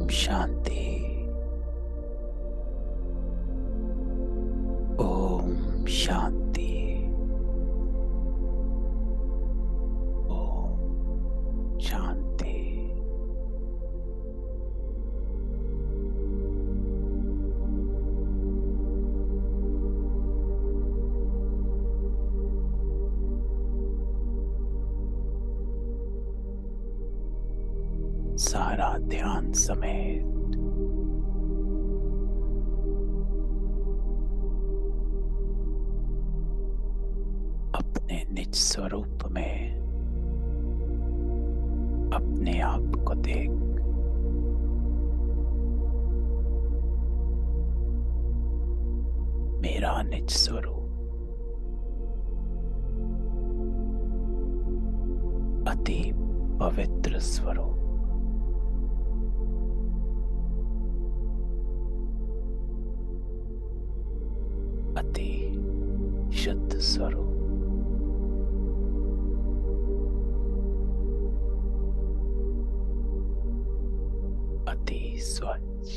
शांति। ओम शांति। ओम शांति। सारा ध्यान समेत अपने निज स्वरूप में अपने आप को देख। मेरा निज स्वरूप अति पवित्र स्वरूप, अति शुद्ध स्वरूप, अति स्वच्छ,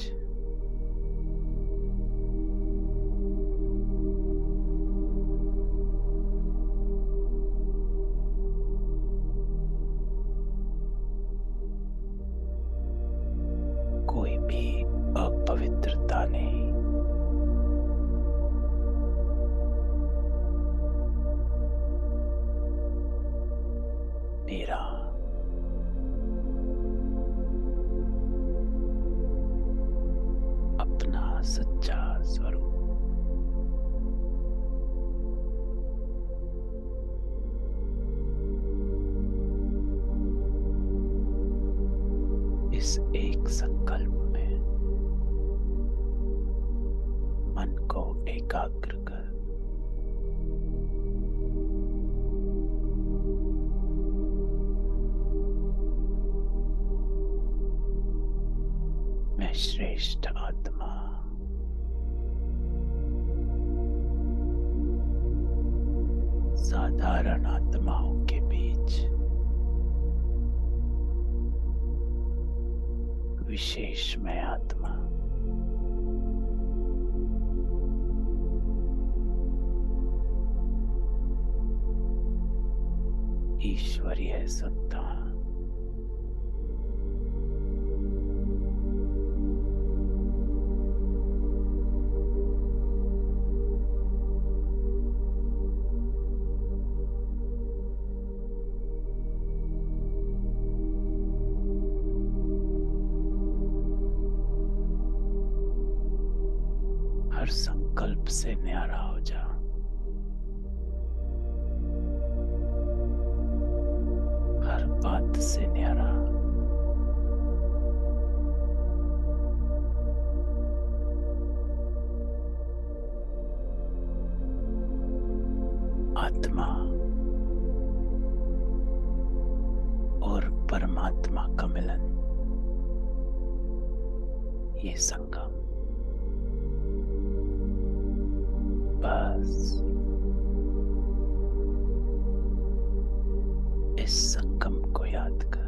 कोई भी अपवित्रता नहीं। मेरा अपना सच्चा स्वरूप। इस एक संकल्प में मन को एकाग्र कर मैं श्रेष्ठ आत्मा साधारण आत्माओं के बीच विशेष मैं आत्मा ईश्वरीय सत्ता हर संकल्प से न्यारा हो जा। हर बात से न्यारा, आत्मा और परमात्मा का मिलन, ये संगम बस इस संगम को याद कर।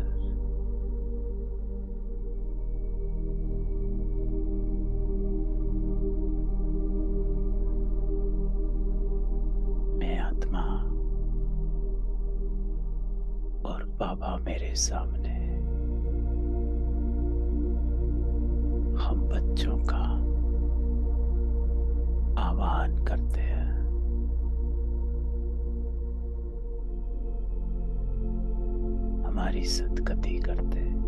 मैं आत्मा और बाबा मेरे सामने, हम बच्चों का आह्वान करते हैं। हमारी सद्गति करते हैं।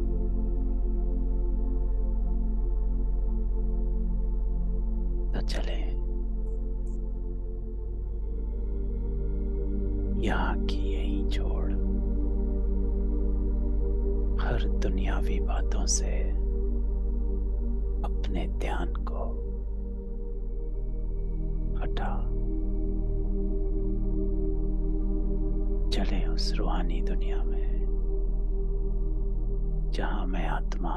तो चले यहाँ की यही छोड़ हर दुनियावी बातों से अपने ध्यान को हटा। चले उस रूहानी दुनिया में जहां मैं आत्मा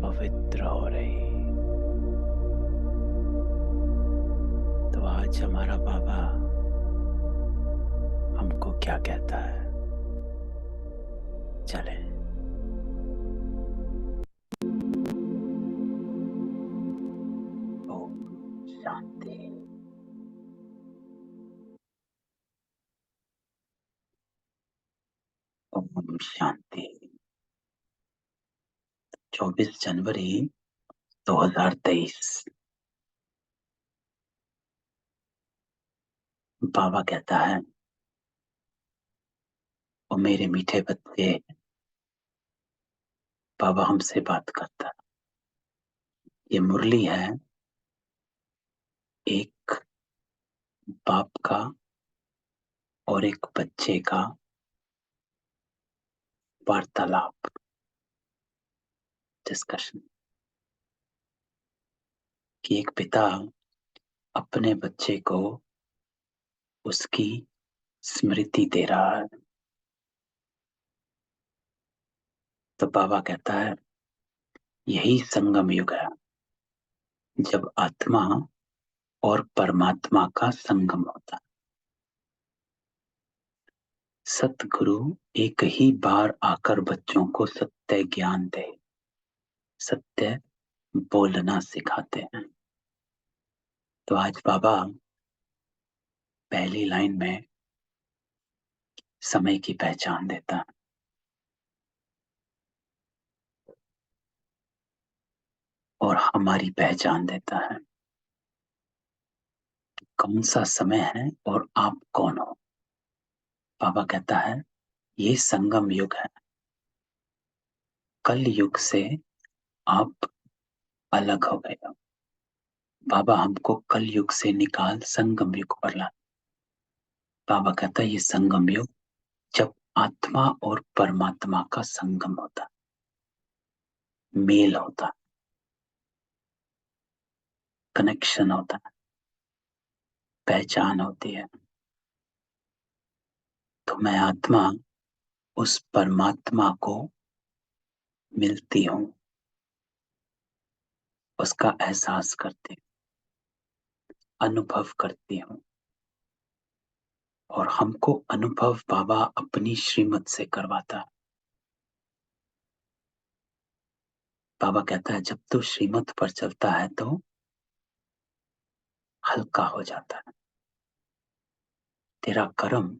पवित्र हो रही। तो आज हमारा बाबा हमको क्या कहता है? चले शांति। ओम शांति। 24 जनवरी 2023। बाबा कहता है, ओ मेरे मीठे बच्चे, बाबा हमसे बात करता है। ये मुरली है एक बाप का और एक बच्चे का वार्तालाप, डिस्कशन। कि एक पिता अपने बच्चे को उसकी स्मृति दे रहा है। तो बाबा कहता है, यही संगम युग है, जब आत्मा और परमात्मा का संगम होता है। सतगुरु एक ही बार आकर बच्चों को सत्य ज्ञान दे, सत्य बोलना सिखाते हैं। तो आज बाबा पहली लाइन में समय की पहचान देता है। और हमारी पहचान देता है, कौन सा समय है और आप कौन हो। बाबा कहता है, ये संगम युग है। कल युग से आप अलग हो गए हो। बाबा हमको कल युग से निकाल संगम युग पर ला। बाबा कहता है, ये संगम युग जब आत्मा और परमात्मा का संगम होता है, मेल होता है, कनेक्शन होता है, पहचान होती है। तो मैं आत्मा उस परमात्मा को मिलती हूँ, उसका एहसास करती हूँ, अनुभव करती हूँ। और हमको अनुभव बाबा अपनी श्रीमत से करवाता है। बाबा कहता है, जब तू श्रीमत पर चलता है तो हल्का हो जाता है, तेरा कर्म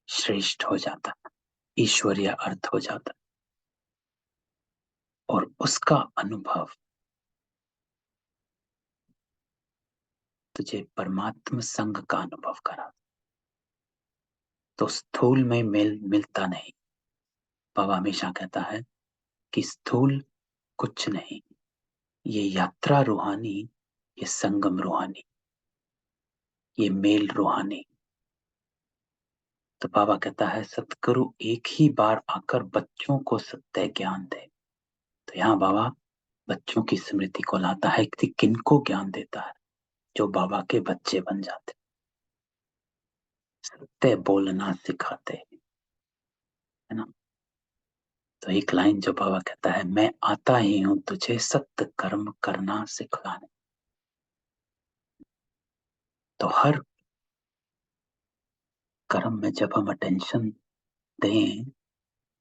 श्रेष्ठ हो जाता है, ईश्वरीय अर्थ हो जाता है। और उसका अनुभव तुझे परमात्म संग का अनुभव करा। तो स्थूल में मेल मिलता नहीं। बाबा हमेशा कहता है कि स्थूल कुछ नहीं, ये यात्रा रूहानी, ये संगम रूहानी, ये मेल रूहानी। तो बाबा कहता है, सतगुरु एक ही बार आकर बच्चों को सत्य ज्ञान दे। तो यहाँ बाबा बच्चों की स्मृति को लाता है कि किनको ज्ञान देता है, जो बाबा के बच्चे बन जाते, सत्य बोलना सिखाते, है ना। तो एक लाइन जो बाबा कहता है, मैं आता ही हूं तुझे सत्य कर्म करना सिखलाने। तो हर कर्म में जब हम अटेंशन दें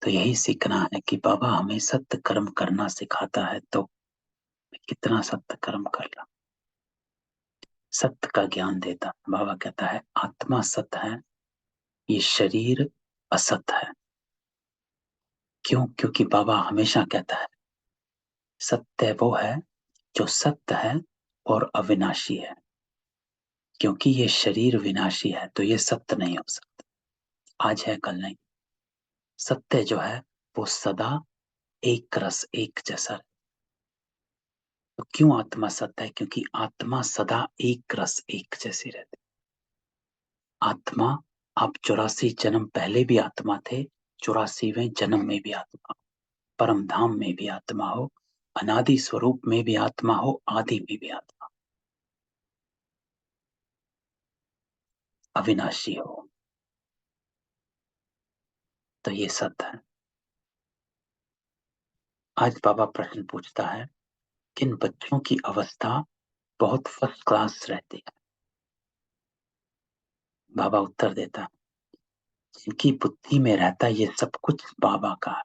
तो यही सीखना है कि बाबा हमें सत्य कर्म करना सिखाता है, तो मैं कितना सत्य कर्म कर रहा, सत्य का ज्ञान देता। बाबा कहता है, आत्मा सत्य है, ये शरीर असत है। क्यों? क्योंकि बाबा हमेशा कहता है, सत्य वो है जो सत्य है और अविनाशी है। क्योंकि ये शरीर विनाशी है तो ये सत्य नहीं हो सकता, आज है कल नहीं। सत्य जो है वो सदा एक रस एक जैसा। तो क्यों आत्मा सत्य है? क्योंकि आत्मा सदा एक रस एक जैसी रहती। आत्मा, आप 84 जन्म पहले भी आत्मा थे, 84वें जन्म में भी आत्मा, परम धाम में भी आत्मा हो, अनादि स्वरूप में भी आत्मा हो, आदि में भी आत्मा, अविनाशी हो। तो ये सत्य है। आज बाबा प्रश्न पूछता है, किन बच्चों की अवस्था बहुत फर्स्ट क्लास रहती है? बाबा उत्तर देता है, जिनकी बुद्धि में रहता है ये सब कुछ बाबा का है।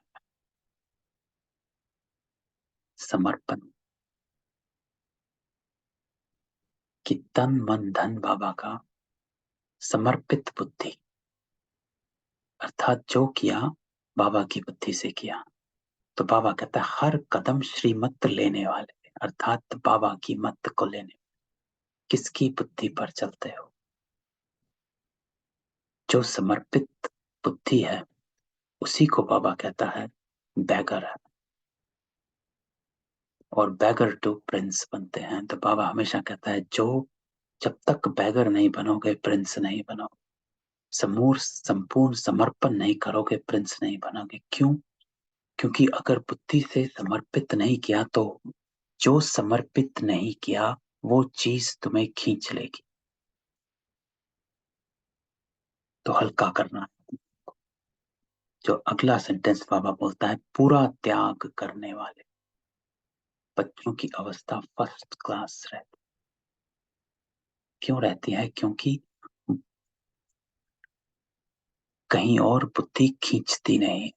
समर्पण, कि तन मन धन बाबा का समर्पित बुद्धि, अर्थात जो किया बाबा की बुद्धि से किया। तो बाबा कहता है हर कदम श्रीमत लेने वाले, अर्थात बाबा की मत को लेने, किसकी बुद्धि पर चलते हो? जो समर्पित बुद्धि है उसी को बाबा कहता है बैगर है, और बैगर टू प्रिंस बनते हैं। तो बाबा हमेशा कहता है जो जब तक बैगर नहीं बनोगे प्रिंस नहीं बनोगे, समूर संपूर्ण समर्पण नहीं करोगे प्रिंस नहीं बनोगे। क्यों? क्योंकि अगर बुद्धि से समर्पित नहीं किया तो जो समर्पित नहीं किया वो चीज तुम्हें खींच लेगी। तो हल्का करना है। जो अगला सेंटेंस बाबा बोलता है, पूरा त्याग करने वाले बच्चों की अवस्था फर्स्ट क्लास रहती। क्यों रहती है? क्योंकि कहीं और बुद्धि खींचती नहीं।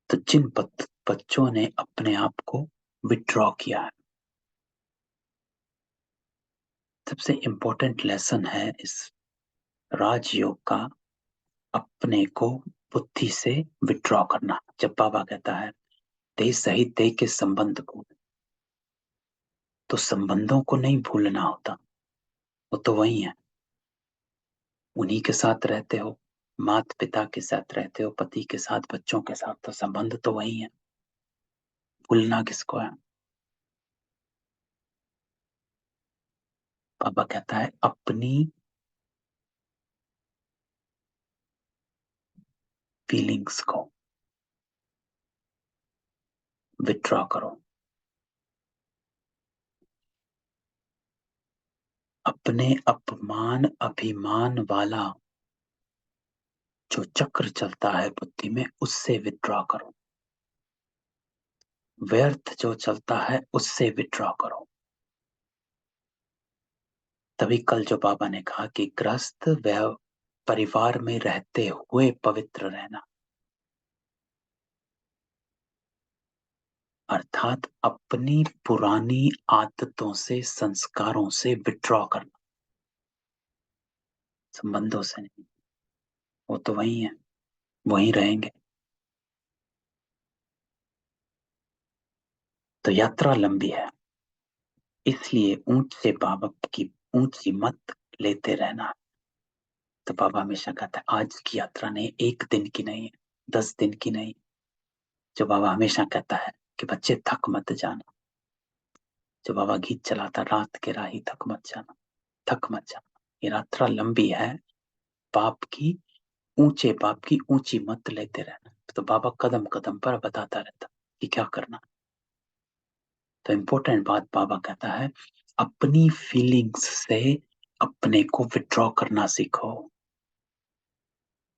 तो जिन बच्चों ने अपने आप को विड्रॉ किया है, सबसे इंपॉर्टेंट लेसन है इस राजयोग का, अपने को बुद्धि से विड्रॉ करना। जब बाबा कहता है देह सहित देह के संबंध भूल, तो संबंधों को नहीं भूलना होता, वो तो वही है। उन्हीं के साथ रहते हो, माता पिता के साथ रहते हो, पति के साथ, बच्चों के साथ, तो संबंध तो वही है। भूलना किसको है? बाबा कहता है अपनी फीलिंग्स को विड्रॉ करो। अपने अपमान अभिमान वाला जो चक्र चलता है बुद्धि में, उससे विड्रॉ करो। व्यर्थ जो चलता है उससे विड्रॉ करो। तभी कल जो बाबा ने कहा कि ग्रस्त वह परिवार में रहते हुए पवित्र रहना, अर्थात अपनी पुरानी आदतों से, संस्कारों से विड्रॉ करना, संबंधों से नहीं। वो तो वही है, वही रहेंगे। तो यात्रा लंबी है, इसलिए ऊंचे बाबा की ऊंची मत लेते रहना। तो बाबा हमेशा कहता है आज की यात्रा नहीं, एक दिन की नहीं है, 10 दिन की नहीं। जो बाबा हमेशा कहता है कि बच्चे थक मत जाना, जो बाबा गीत चलाता रात के राही थक मत जाना, थक मत जाना। ये यात्रा लंबी है, बाप की ऊंचे बाप की ऊंची मत लेते रहना। तो बाबा कदम कदम पर बताता रहता कि क्या करना। तो इम्पोर्टेंट बात बाबा कहता है अपनी फीलिंग्स से अपने को विड्रॉ करना सीखो।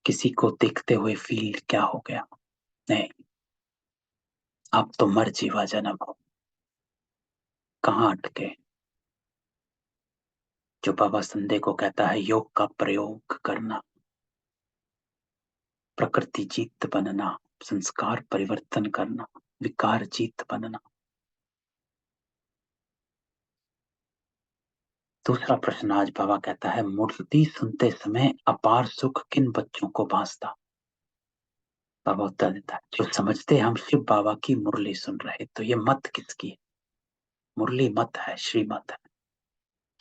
किसी को देखते हुए फील क्या हो गया, नहीं, आप तो मर जीवा जन्म हो, कहाँ अटके। जो बाबा संडे को कहता है योग का प्रयोग करना, प्रकृति जीत बनना, संस्कार परिवर्तन करना, विकार जीत बनना। दूसरा प्रश्न आज बाबा कहता है मूर्ति सुनते समय अपार सुख किन बच्चों को भासता? बाबा उत्तर देता है जो समझते हम शिव बाबा की मुरली सुन रहे। तो ये मत किसकी है? मुरली मत है, श्रीमत है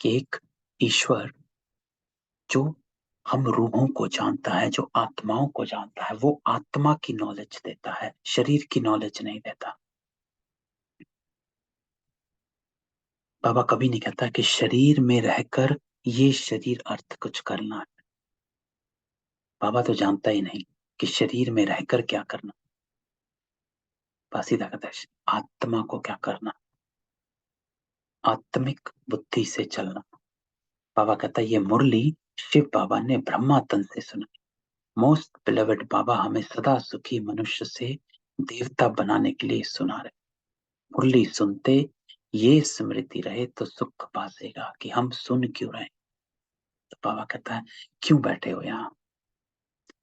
कि एक ईश्वर जो हम रूहों को जानता है, जो आत्माओं को जानता है, वो आत्मा की नॉलेज देता है, शरीर की नॉलेज नहीं देता। बाबा कभी नहीं कहता कि शरीर में रहकर ये शरीर अर्थ कुछ करना है। बाबा तो जानता ही नहीं कि शरीर में रहकर क्या करना। सीधा कहता है आत्मा को क्या करना, आत्मिक बुद्धि से चलना। बाबा कहता है ये मुरली शिव बाबा ने ब्रह्मा तन से सुनाई। मोस्ट बिलवेड बाबा हमें सदा सुखी मनुष्य से देवता बनाने के लिए सुना रहे। मुरली सुनते ये स्मृति रहे तो सुख पासेगा कि हम सुन क्यों रहे। तो बाबा कहता है क्यों बैठे हो यहाँ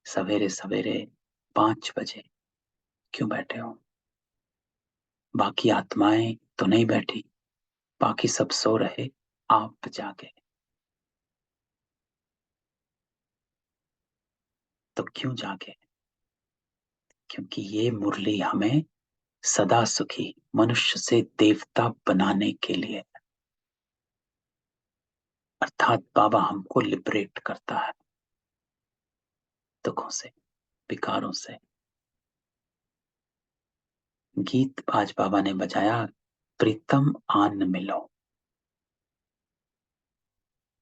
सवेरे सवेरे 5 बजे, क्यों बैठे हो? बाकी आत्माएं तो नहीं बैठी, बाकी सब सो रहे, आप जागे। तो क्यों जागे? क्योंकि ये मुरली हमें सदा सुखी मनुष्य से देवता बनाने के लिए, अर्थात बाबा हमको लिबरेट करता है दुखों से, विकारों से। गीत आज बाबा ने बजाया, प्रीतम आन मिलो,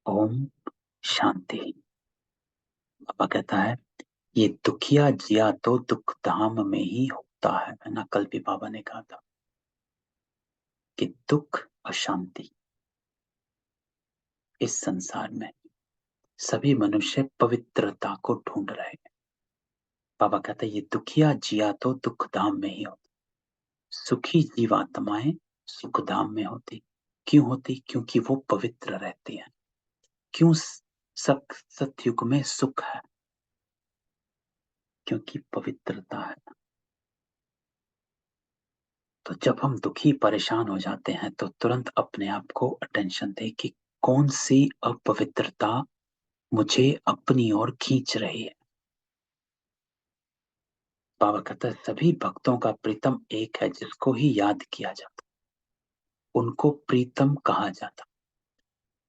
ओम शांति। बाबा कहता है ये दुखिया जिया तो दुख धाम में ही होता है ना। कल भी बाबा ने कहा था कि दुख अशांति इस संसार में सभी मनुष्य पवित्रता को ढूंढ रहे हैं। बाबा कहते हैं ये दुखिया जिया तो दुख धाम में ही होता, सुखी जीवात्माएं सुख धाम में होती। क्यों होती? क्योंकि वो पवित्र रहती हैं। क्यों सतयुग में सुख है? क्योंकि पवित्रता है। तो जब हम दुखी परेशान हो जाते हैं तो तुरंत अपने आप को अटेंशन दे कि कौन सी अपवित्रता मुझे अपनी ओर खींच रही है। बाबा कहता है सभी भक्तों का प्रीतम एक है जिसको ही याद किया जाता, उनको प्रीतम कहा जाता।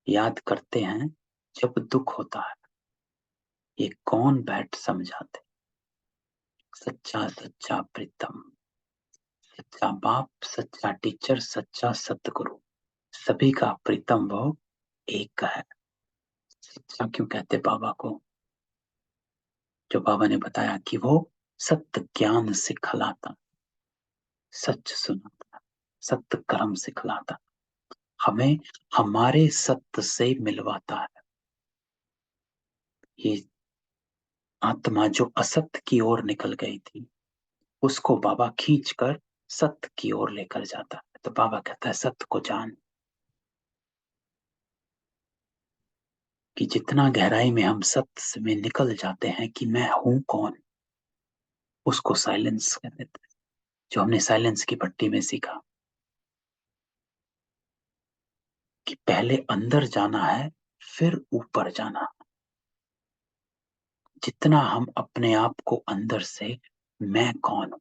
याद करते हैं जब दुख होता है, ये कौन बैठ समझाते। सच्चा सच्चा प्रीतम, सच्चा बाप, सच्चा टीचर, सच्चा सतगुरु, सभी का प्रीतम वो एक है। सच्चा क्यों कहते बाबा को? जो बाबा ने बताया कि वो सत्य ज्ञान सिखलाता, सच सुनाता, सत्य कर्म सिखलाता, हमें हमारे सत्य से मिलवाता है। ये आत्मा जो असत्य की ओर निकल गई थी, उसको बाबा खींचकर सत्य की ओर लेकर जाता है। तो बाबा कहता है सत्य को जान। कि जितना गहराई में हम सत्य में निकल जाते हैं कि मैं हूं कौन, उसको साइलेंस कर देते हैं। जो हमने साइलेंस की पट्टी में सीखा कि पहले अंदर जाना है, फिर ऊपर जाना। जितना हम अपने आप को अंदर से मैं कौन हूं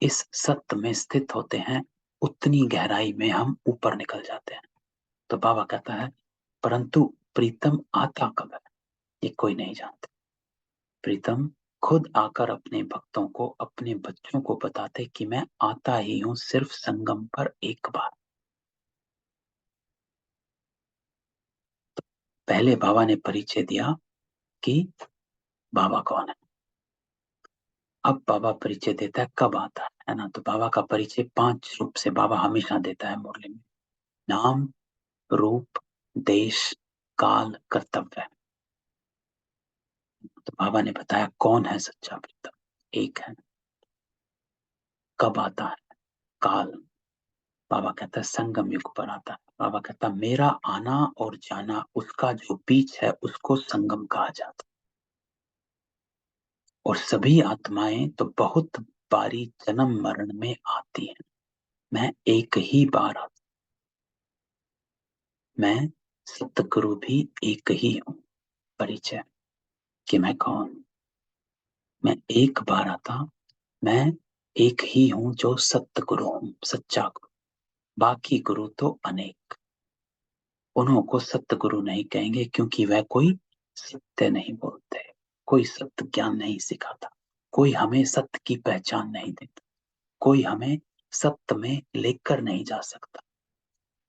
इस सत्य में स्थित होते हैं, उतनी गहराई में हम ऊपर निकल जाते हैं। तो बाबा कहता है परंतु प्रीतम आता कब है ये कोई नहीं जानता। प्रीतम खुद आकर अपने भक्तों को, अपने बच्चों को बताते कि मैं आता ही हूं सिर्फ संगम पर एक बार। पहले बाबा ने परिचय दिया कि बाबा कौन है। अब बाबा परिचय देता है कब आता है ना। तो बाबा का परिचय 5 रूप से बाबा हमेशा देता है मुरली में। नाम, रूप, देश, काल, कर्तव्य। तो बाबा ने बताया कौन है सच्चा प्रीतम, एक है। कब आता है? काल। बाबा कहता है संगम युग पर आता है। बाबा कहता मेरा आना और जाना, उसका जो बीच है उसको संगम कहा जाता। और सभी आत्माएं तो बहुत बारी जन्म मरण में आती हैं, मैं एक ही बार आता। मैं सतगुरु भी एक ही हूं। परिचय कि मैं कौन। मैं एक बार आता, मैं एक ही हूं जो सत्य गुरु हूं, सच्चा गुरु। बाकी गुरु तो अनेक, उन्हों को सत्य गुरु नहीं कहेंगे क्योंकि वह कोई सत्य नहीं बोलते, कोई सत्य ज्ञान नहीं सिखाता, कोई हमें सत्य की पहचान नहीं देता, कोई हमें सत्य में लेकर नहीं जा सकता।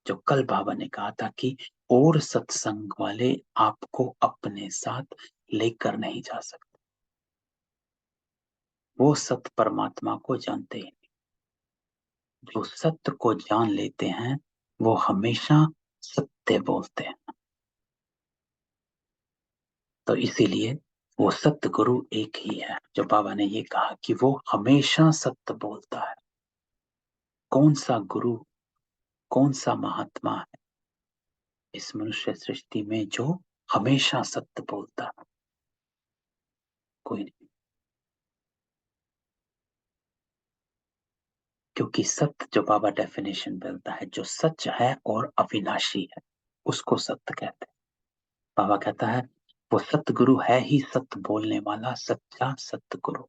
जो कल बाबा ने कहा था कि और सत्संग वाले आपको अपने साथ लेकर नहीं जा सकते। वो सत्य परमात्मा को जानते हैं। जो सत्य को जान लेते हैं वो हमेशा सत्य बोलते हैं। तो इसीलिए वो सत्य गुरु एक ही है। जो बाबा ने ये कहा कि वो हमेशा सत्य बोलता है। कौन सा गुरु, कौन सा महात्मा है इस मनुष्य सृष्टि में जो हमेशा सत्य बोलता है? कोई नहीं। क्योंकि सत्य जो बाबा डेफिनेशन मिलता है, जो सच है और अविनाशी है, उसको सत्य कहते हैं। बाबा कहता है वो सतगुरु है ही सत्य बोलने वाला सच्चा सतगुरु।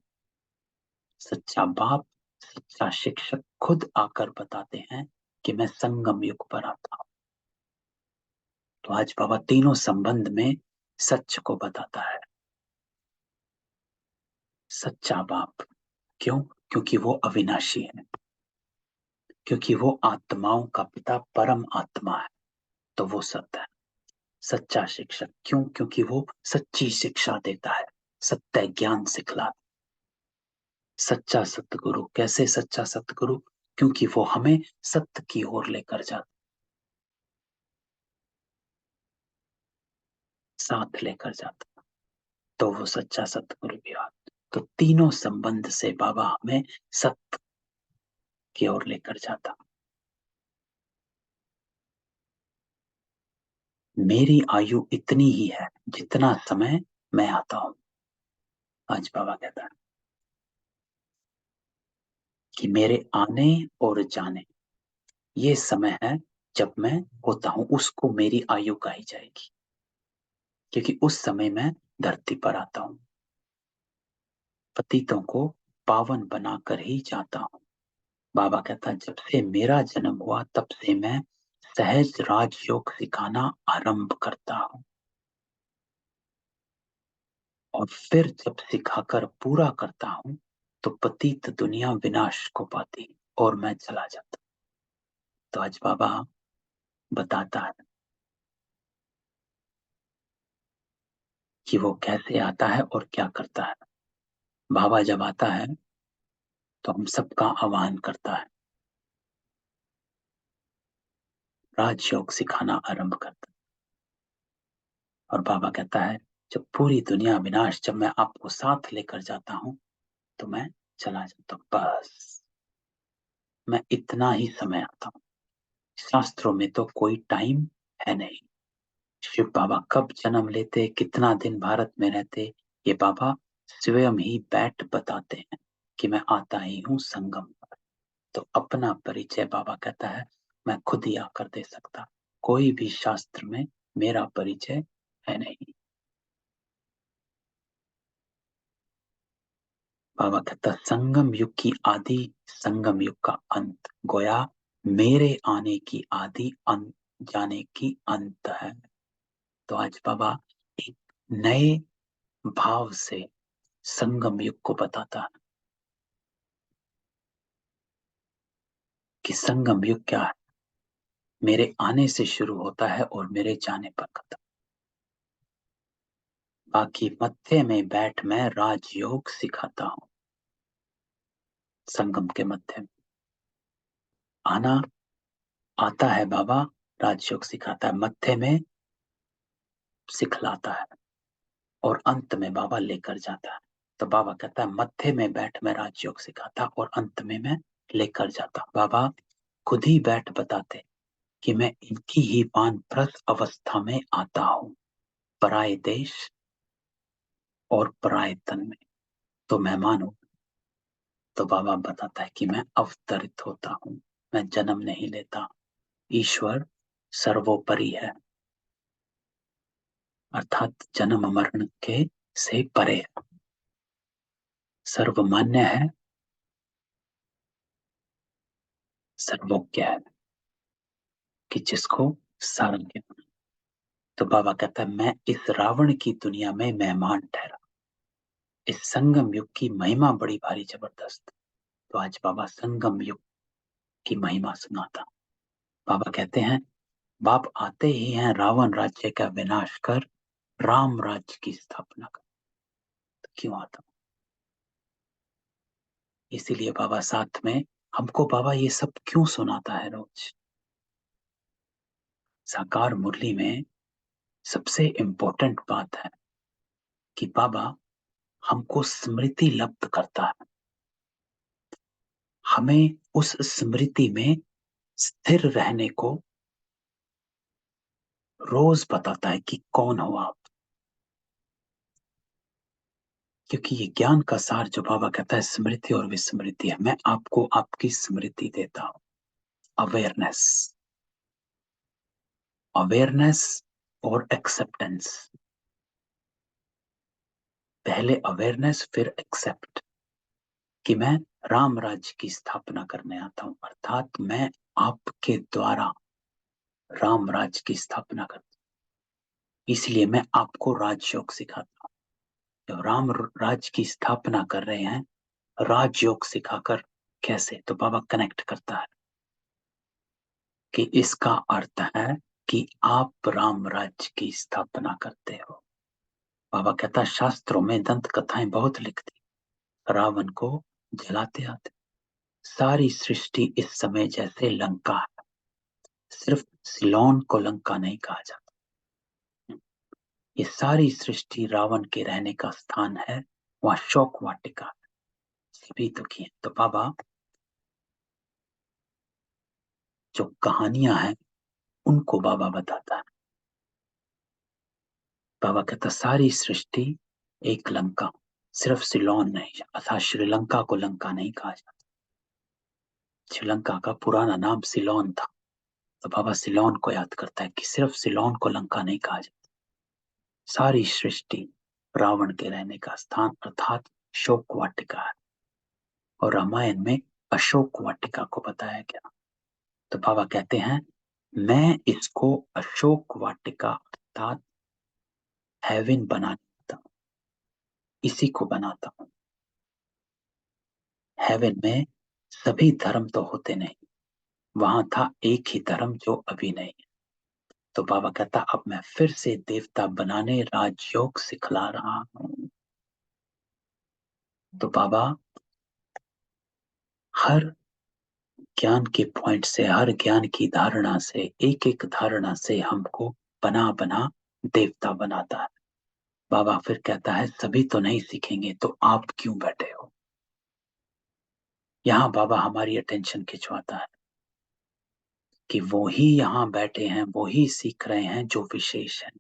सच्चा बाप, सच्चा शिक्षक खुद आकर बताते हैं कि मैं संगम युग पर आता हूं। तो आज बाबा तीनों संबंध में सच को बताता है। सच्चा बाप क्यों? क्योंकि वो अविनाशी है, क्योंकि वो आत्माओं का पिता परम आत्मा है, तो वो सत्य है। सच्चा शिक्षक क्यों? क्योंकि वो सच्ची शिक्षा देता है, सत्य ज्ञान सिखलाता। सच्चा सतगुरु कैसे? सच्चा सतगुरु क्योंकि वो हमें सत्य की ओर लेकर जाता, साथ लेकर जाता, तो वो सच्चा सतगुरु भी हुआ। तो तीनों संबंध से बाबा हमें सत्य की ओर लेकर जाता। मेरी आयु इतनी ही है जितना समय मैं आता हूं। आज बाबा कहता है कि मेरे आने और जाने ये समय है जब मैं होता हूं, उसको मेरी आयु कही जाएगी, क्योंकि उस समय मैं धरती पर आता हूं, पतितों को पावन बनाकर ही जाता हूं। बाबा कहता है जब से मेरा जन्म हुआ तब से मैं सहज राजयोग सिखाना आरंभ करता हूं, और फिर जब सिखाकर पूरा करता हूं तो पतित दुनिया विनाश को पाती और मैं चला जाता। तो आज बाबा बताता है कि वो कैसे आता है और क्या करता है। बाबा जब आता है तो हम सबका आह्वान करता है, राजयोग सिखाना आरंभ करता है। और बाबा कहता है जब पूरी दुनिया विनाश, जब मैं आपको साथ लेकर जाता हूं तो मैं चला जाता हूं, बस मैं इतना ही समय आता हूं। शास्त्रों में तो कोई टाइम है नहीं। शिव बाबा कब जन्म लेते, कितना दिन भारत में रहते, ये बाबा स्वयं ही बैठ बताते हैं कि मैं आता ही हूं संगम पर। तो अपना परिचय बाबा कहता है मैं खुद ही आकर दे सकता, कोई भी शास्त्र में मेरा परिचय है नहीं। बाबा कहता संगम युग की आदि, संगम युग का अंत, गोया मेरे आने की आदि, अंत जाने की अंत है। तो आज बाबा एक नए भाव से संगम युग को बताता है कि संगम युग क्या है, मेरे आने से शुरू होता है और मेरे जाने पर खत्म। बाकी मत्थे में बैठ मैं राजयोग सिखाता हूं। संगम के मध्य में आना, आता है बाबा, राजयोग सिखाता है, मत्थे में सिखलाता है और अंत में बाबा लेकर जाता है। तो बाबा कहता है मत्थे में बैठ मैं राजयोग सिखाता और अंत में मैं लेकर जाता। बाबा खुद ही बैठ बताते कि मैं इनकी ही वानप्रस्थ अवस्था में आता हूं, पराये देश और पराये तन में। तो मेहमान हूं। तो बाबा बताता है कि मैं अवतरित होता हूं, मैं जन्म नहीं लेता। ईश्वर सर्वोपरि है, अर्थात जन्म मरण के से परे है, सर्वमान्य है, सर्वज्ञ है, कि जिसको सारंग। तो बाबा कहता है मैं इस रावण की दुनिया में मेहमान ठहरा। इस संगम युग की महिमा बड़ी भारी जबरदस्त। तो आज बाबा संगम युग की महिमा सुनाता। बाबा कहते हैं बाप आते ही हैं रावण राज्य का विनाश कर, राम राज्य की स्थापना कर। तो क्यों आता? इसीलिए बाबा साथ में हमको बाबा ये सब क्यों सुनाता है रोज। साकार मुरली में सबसे इंपॉर्टेंट बात है कि बाबा हमको स्मृति लब्ध करता है, हमें उस स्मृति में स्थिर रहने को रोज बताता है कि कौन हो आप, क्योंकि ये ज्ञान का सार जो बाबा कहता है स्मृति और विस्मृति है। मैं आपको आपकी स्मृति देता हूं, अवेयरनेस, अवेयरनेस और एक्सेप्टेंस। पहले अवेयरनेस फिर एक्सेप्ट, कि मैं राम राज्य की स्थापना करने आता हूं, अर्थात मैं आपके द्वारा राम राज्य की स्थापना करता हूं, इसलिए मैं आपको राजयोग सिखाता हूं। जब राम राज्य की स्थापना कर रहे हैं राजयोग सिखाकर, कैसे? तो बाबा कनेक्ट करता है कि इसका अर्थ है कि आप राम राज्य की स्थापना करते हो। बाबा कहता है शास्त्रों में दंत कथाएं बहुत लिखती, रावण को जलाते आते। सारी सृष्टि इस समय जैसे लंका है, सिर्फ सिलोन को लंका नहीं कहा जाता। ये सारी सृष्टि रावण के रहने का स्थान है, वहां शोक वाटिका है, सभी दुखी हैं। तो बाबा जो कहानियां हैं उनको बाबा बताता है। बाबा कहता सारी सृष्टि एक लंका, सिर्फ सिलोन नहीं, अर्थात श्रीलंका को लंका नहीं कहा जाता। श्रीलंका का पुराना नाम सिलोन था। तो बाबा सिलोन को याद करता है कि सिर्फ सिलोन को लंका नहीं कहा जाता। सारी सृष्टि रावण के रहने का स्थान अर्थात शोक वाटिका है। और रामायण में अशोक वाटिका को बताया गया। तो बाबा कहते हैं मैं इसको अशोक वाटिका अर्थात हेवन बनाता हूं, इसी को बनाता हूं। हेवन में सभी धर्म तो होते नहीं, वहां था एक ही धर्म जो अभी नहीं है। तो बाबा कहता अब मैं फिर से देवता बनाने राजयोग सिखला रहा हूं। तो बाबा हर ज्ञान के पॉइंट से, हर ज्ञान की धारणा से, एक एक धारणा से हमको बना बना देवता बनाता है। बाबा फिर कहता है सभी तो नहीं सीखेंगे तो आप क्यों बैठे हो? यहां बाबा हमारी अटेंशन खिंचवाता है कि वो ही यहां बैठे हैं, वो ही सीख रहे हैं जो विशेष है।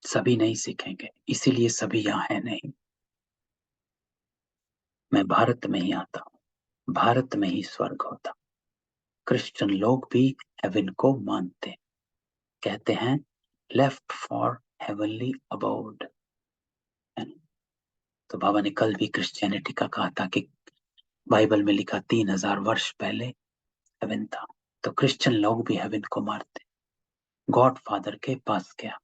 सभी नहीं सीखेंगे, इसीलिए सभी यहां है नहीं। मैं भारत में ही आता हूं, भारत में ही स्वर्ग होता। क्रिश्चियन लोग भी हेवन को मानते हैं, कहते हैं लेफ्ट फॉर हेवनली अबाउड। तो बाबा ने कल भी क्रिश्चियनिटी का कहा था कि बाइबल में लिखा 3000 वर्ष पहले हेवन था। तो क्रिश्चियन लोग भी हेवन को मारते, गॉड फादर के पास गया,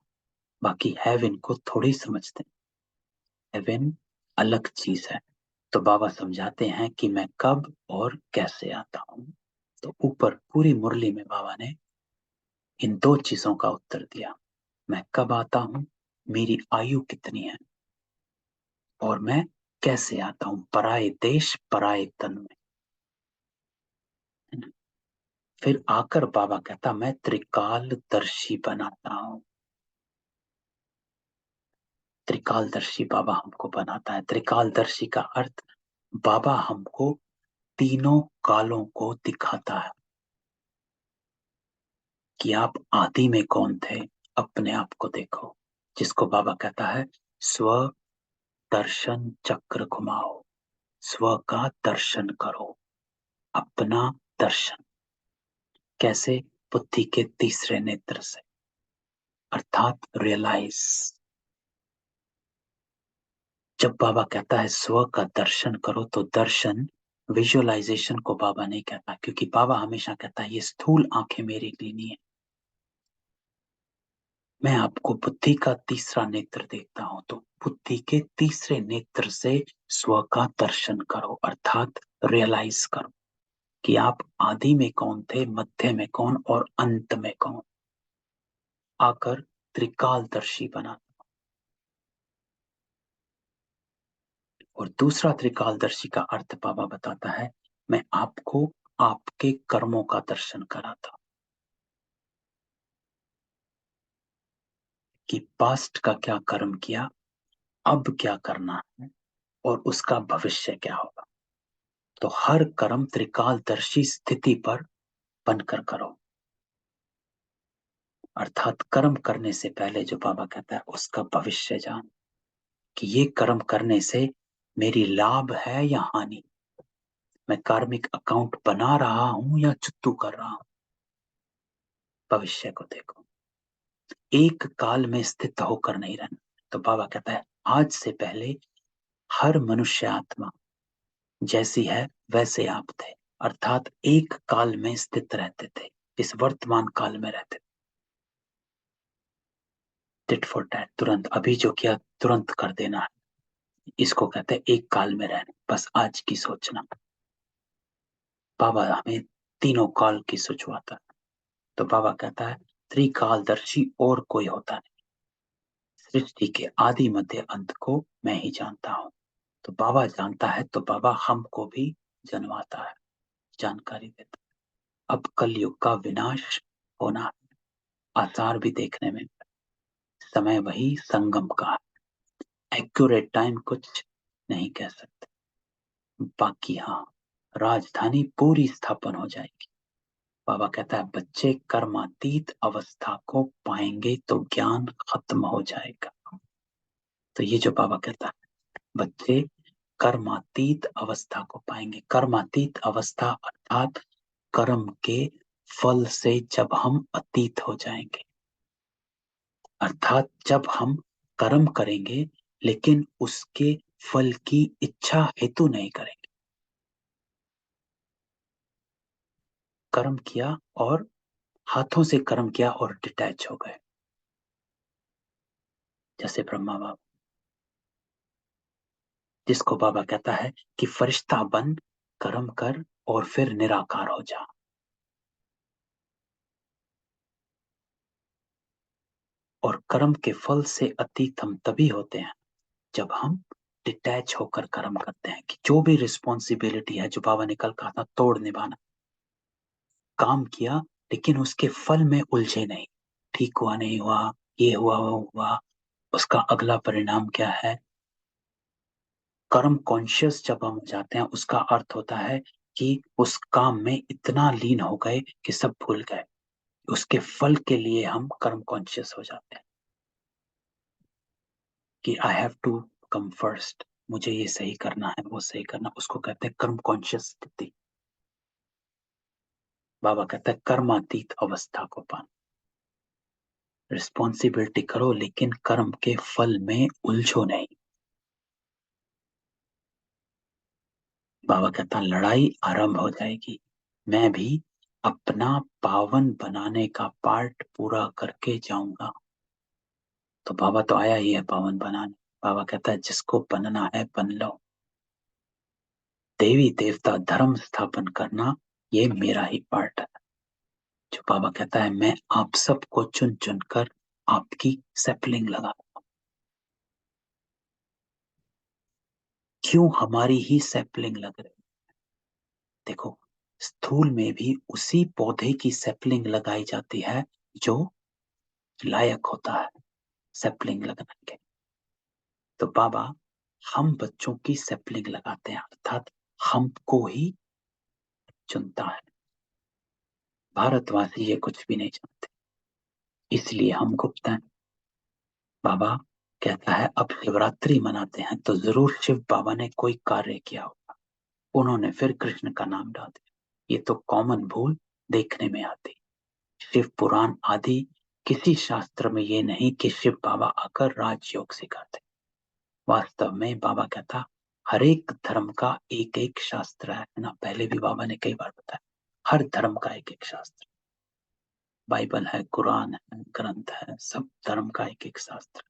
बाकी हेवन को थोड़ी समझते। हेवन अलग चीज है। तो बाबा समझाते हैं कि मैं कब और कैसे आता हूं। तो ऊपर पूरी मुरली में बाबा ने इन दो चीजों का उत्तर दिया। मैं कब आता हूं, मेरी आयु कितनी है, और मैं कैसे आता हूं, पराये देश पराये तन में। फिर आकर बाबा कहता मैं त्रिकालदर्शी बनाता हूं। त्रिकालदर्शी बाबा हमको बनाता है। त्रिकालदर्शी का अर्थ बाबा हमको तीनों कालों को दिखाता है कि आप आदि में कौन थे, अपने आप को देखो। जिसको बाबा कहता है स्व दर्शन चक्र घुमाओ, स्व का दर्शन करो, अपना दर्शन। कैसे? बुद्धि के तीसरे नेत्र से, अर्थात रियलाइज। जब बाबा कहता है स्व का दर्शन करो, तो दर्शन विजुअलाइजेशन को बाबा नहीं कहता, क्योंकि बाबा हमेशा कहता है ये स्थूल आंखें मेरे लिए नहीं है। मैं आपको बुद्धि का तीसरा नेत्र देखता हूं, तो बुद्धि के तीसरे नेत्र से स्व का दर्शन करो, अर्थात रियलाइज करो कि आप आदि में कौन थे, मध्य में कौन और अंत में कौन। आकर त्रिकालदर्शी बना। और दूसरा त्रिकालदर्शी का अर्थ बाबा बताता है मैं आपको आपके कर्मों का दर्शन कराता, कि पास्ट का क्या कर्म किया, अब क्या करना है, और उसका भविष्य क्या होगा। तो हर कर्म त्रिकालदर्शी स्थिति पर बनकर करो, अर्थात कर्म करने से पहले जो बाबा कहता है उसका भविष्य जान, कि ये कर्म करने से मेरी लाभ है या हानि, मैं कार्मिक अकाउंट बना रहा हूं या चुत्तू कर रहा हूं। भविष्य को देखो, एक काल में स्थित होकर नहीं रहना। तो बाबा कहता है आज से पहले हर मनुष्य आत्मा जैसी है वैसे आप थे, अर्थात एक काल में स्थित रहते थे, इस वर्तमान काल में रहते थे। टिट फॉर टैट, तुरंत अभी जो किया तुरंत कर देना है, इसको कहते हैं एक काल में रहना, बस आज की सोचना। बाबा हमें तीनों काल की सोचवाता है। तो बाबा कहता है त्रिकालदर्शी और कोई होता नहीं, सृष्टि के आदि मध्य अंत को मैं ही जानता हूं। तो बाबा जानता है तो बाबा हमको भी जनवाता है, जानकारी देता है। अब कलयुग का विनाश होना है, आसार भी देखने में, समय वही संगम का है, एक्यूरेट टाइम कुछ नहीं कह सकते। बाकी हाँ, राजधानी पूरी स्थापन हो जाएगी। बाबा कहता है बच्चे कर्मातीत अवस्था को पाएंगे तो ज्ञान खत्म हो जाएगा। तो ये जो बाबा कहता है बच्चे कर्मातीत अवस्था को पाएंगे, कर्मातीत अवस्था अर्थात कर्म के फल से जब हम अतीत हो जाएंगे, अर्थात जब हम कर्म करेंगे लेकिन उसके फल की इच्छा हेतु नहीं करेंगे। कर्म किया और हाथों से कर्म किया और डिटैच हो गए, जैसे ब्रह्मा बाबा, जिसको बाबा कहता है कि फरिश्ता बन, कर्म कर और फिर निराकार हो जा। और कर्म के फल से अतीत हम तभी होते हैं जब हम डिटैच होकर कर्म करते हैं, कि जो भी रिस्पॉन्सिबिलिटी है, जो बाबा ने कल कहा था तोड़ निभाना, काम किया लेकिन उसके फल में उलझे नहीं, ठीक हुआ नहीं हुआ, ये हुआ वो हुआ, उसका अगला परिणाम क्या है। कर्म कॉन्शियस जब हम जाते हैं उसका अर्थ होता है कि उस काम में इतना लीन हो गए कि सब भूल गए, उसके फल के लिए हम कर्म कॉन्शियस हो जाते हैं कि I have to come first, मुझे ये सही करना है वो सही करना, उसको कहते हैं कर्म कॉन्शियस स्थिति। बाबा कहता है कर्मातीत अवस्था को पाना, रिस्पॉन्सिबिलिटी करो लेकिन कर्म के फल में उलझो नहीं। बाबा कहता लड़ाई आरंभ हो जाएगी, मैं भी अपना पावन बनाने का पार्ट पूरा करके जाऊंगा। तो बाबा तो आया ही है पावन बनाने। बाबा कहता है जिसको बनना है बन लो, देवी देवता धर्म स्थापन करना ये मेरा ही पार्ट है। जो बाबा कहता है मैं आप सबको चुन चुन कर आपकी सैपलिंग लगा, क्यों हमारी ही सैपलिंग लग रही। देखो स्थूल में भी उसी पौधे की सैपलिंग लगाई जाती है जो लायक होता है सैपलिंग लगाने के। तो बाबा हम बच्चों की सैपलिंग लगाते हैं, अर्थात हमको ही चुनता है। भारतवासी ये कुछ भी नहीं जानते, इसलिए हम गुप्त हैं। बाबा कहता है अब शिवरात्रि मनाते हैं तो जरूर शिव बाबा ने कोई कार्य किया होगा, उन्होंने फिर कृष्ण का नाम डाल दिया। ये तो कॉमन भूल देखने में आती। शिव पुराण आदि किसी शास्त्र में ये नहीं कि शिव बाबा आकर राजयोग सिखाते। वास्तव में बाबा कहता हर एक धर्म का एक एक शास्त्र है ना, पहले भी बाबा ने कई बार बताया, हर धर्म का एक एक शास्त्र, बाइबल है, कुरान है, ग्रंथ है, सब धर्म का एक एक शास्त्र।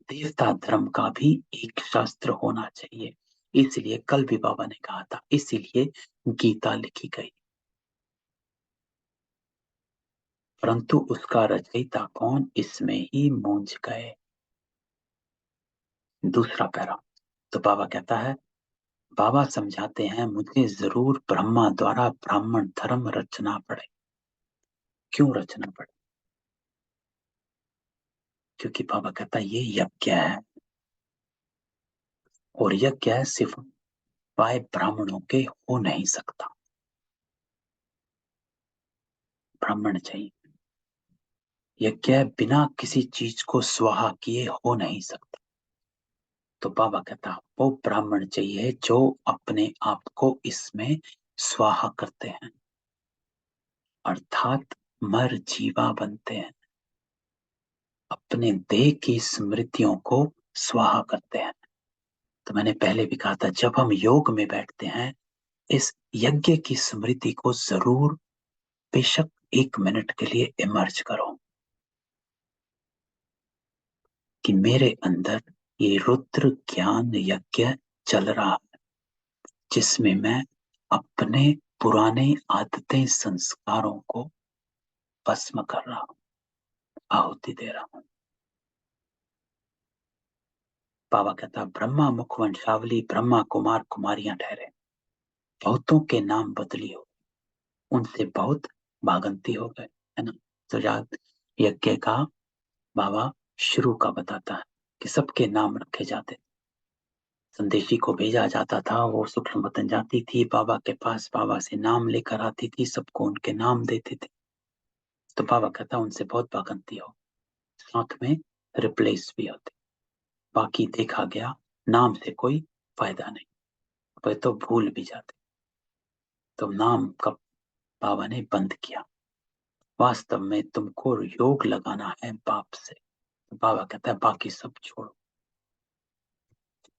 देवता धर्म का भी एक शास्त्र होना चाहिए, इसलिए कल भी बाबा ने कहा था, इसीलिए गीता लिखी गई। परंतु उसका रचयिता कौन, इसमें ही मूंझ गए। दूसरा पैरा, तो बाबा कहता है, बाबा समझाते हैं मुझे जरूर ब्रह्मा द्वारा ब्राह्मण धर्म रचना पड़े। क्यों रचना पड़े, क्योंकि बाबा कहता है ये यज्ञ है, और यज्ञ सिर्फ बाय ब्राह्मणों के हो नहीं सकता, ब्राह्मण चाहिए। यज्ञ बिना किसी चीज को स्वाहा किए हो नहीं सकता। तो बाबा कहता वो ब्राह्मण चाहिए जो अपने आप को इसमें स्वाहा करते हैं, अर्थात मर जीवा बनते हैं, अपने देह की स्मृतियों को स्वाहा करते हैं। तो मैंने पहले भी कहा था, जब हम योग में बैठते हैं, इस यज्ञ की स्मृति को जरूर बेशक 1 मिनट के लिए इमर्ज करो कि मेरे अंदर ये रुद्र ज्ञान यज्ञ चल रहा है, जिसमें मैं अपने पुराने आदतें संस्कारों को भस्म कर रहा हूं, आहुति दे रहा हूं। बाबा कहता ब्रह्मा मुख वंशावली ब्रह्मा कुमार कुमारियां ठहरे, बहुतों के नाम बदली हो, उनसे बहुत भागंती हो गए, है ना। तो याद यज्ञ का बाबा शुरू का बताता है कि सबके नाम रखे जाते, संदेशी को भेजा जाता था, वो सूक्ष्म बतन जाती थी बाबा के पास, बाबा से नाम लेकर आती थी, सबको उनके नाम देते थे। तो बाबा कहता उनसे बहुत भागंती हो, साथ में रिप्लेस भी होते, बाकी देखा गया नाम से कोई फायदा नहीं, वे तो भूल भी जाते। तो नाम का बाबा ने बंद किया, वास्तव में तुमको योग लगाना है बाप से। तो बाबा कहता है बाकी सब छोड़ो,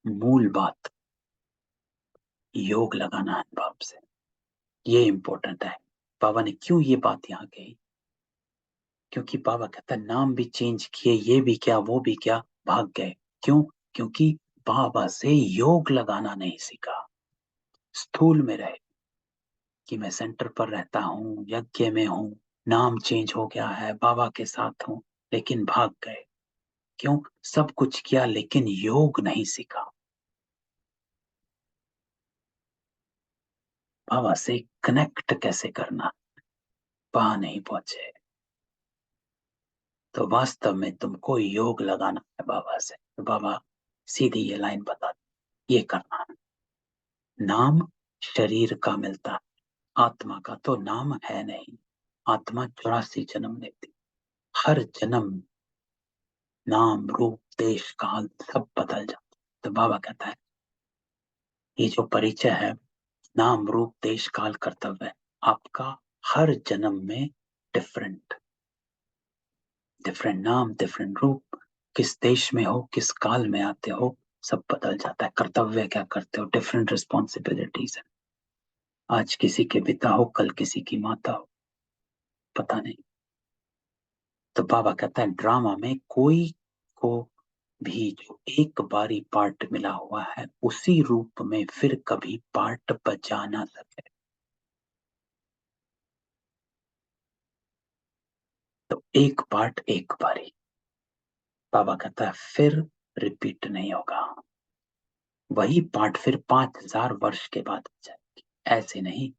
मूल बात योग लगाना है बाप से, ये इंपॉर्टेंट है। बाबा ने क्यों ये बात यहाँ कही, क्योंकि बाबा कहता है नाम भी चेंज किए, ये भी क्या वो भी क्या, भाग गए। क्यों? क्योंकि बाबा से योग लगाना नहीं सीखा, स्थूल में रहे कि मैं सेंटर पर रहता हूँ, यज्ञ में हूँ, नाम चेंज हो गया है, बाबा के साथ हूँ, लेकिन भाग गए। क्यों? सब कुछ किया लेकिन योग नहीं सीखा, बाबा से कनेक्ट कैसे करना, वहां नहीं पहुंचे। तो वास्तव में तुमको योग लगाना है बाबा से। तो बाबा सीधी ये लाइन बता, ये करना है। नाम शरीर का मिलता है, आत्मा का तो नाम है नहीं। आत्मा 84 जन्म लेती, हर जन्म नाम रूप देश काल सब बदल जाता। तो बाबा कहता है ये जो परिचय है, नाम रूप देश काल कर्तव्य, आपका हर जन्म में डिफरेंट डिफरेंट नाम डिफरेंट रूप, किस देश में हो, किस काल में आते हो, सब बदल जाता है। कर्तव्य क्या करते हो, डिफरेंट रिस्पॉन्सिबिलिटीज है। आज किसी के पिता हो, कल किसी की माता हो, पता नहीं। तो बाबा कहता है ड्रामा में कोई को भी जो एक बारी पार्ट मिला हुआ है, उसी रूप में फिर कभी पार्ट बजा ना सके। तो एक पार्ट एक बारी, बाबा कहता है फिर रिपीट नहीं होगा, वही पार्ट फिर 5000 वर्ष के बाद आ जाएगी। ऐसे नहीं,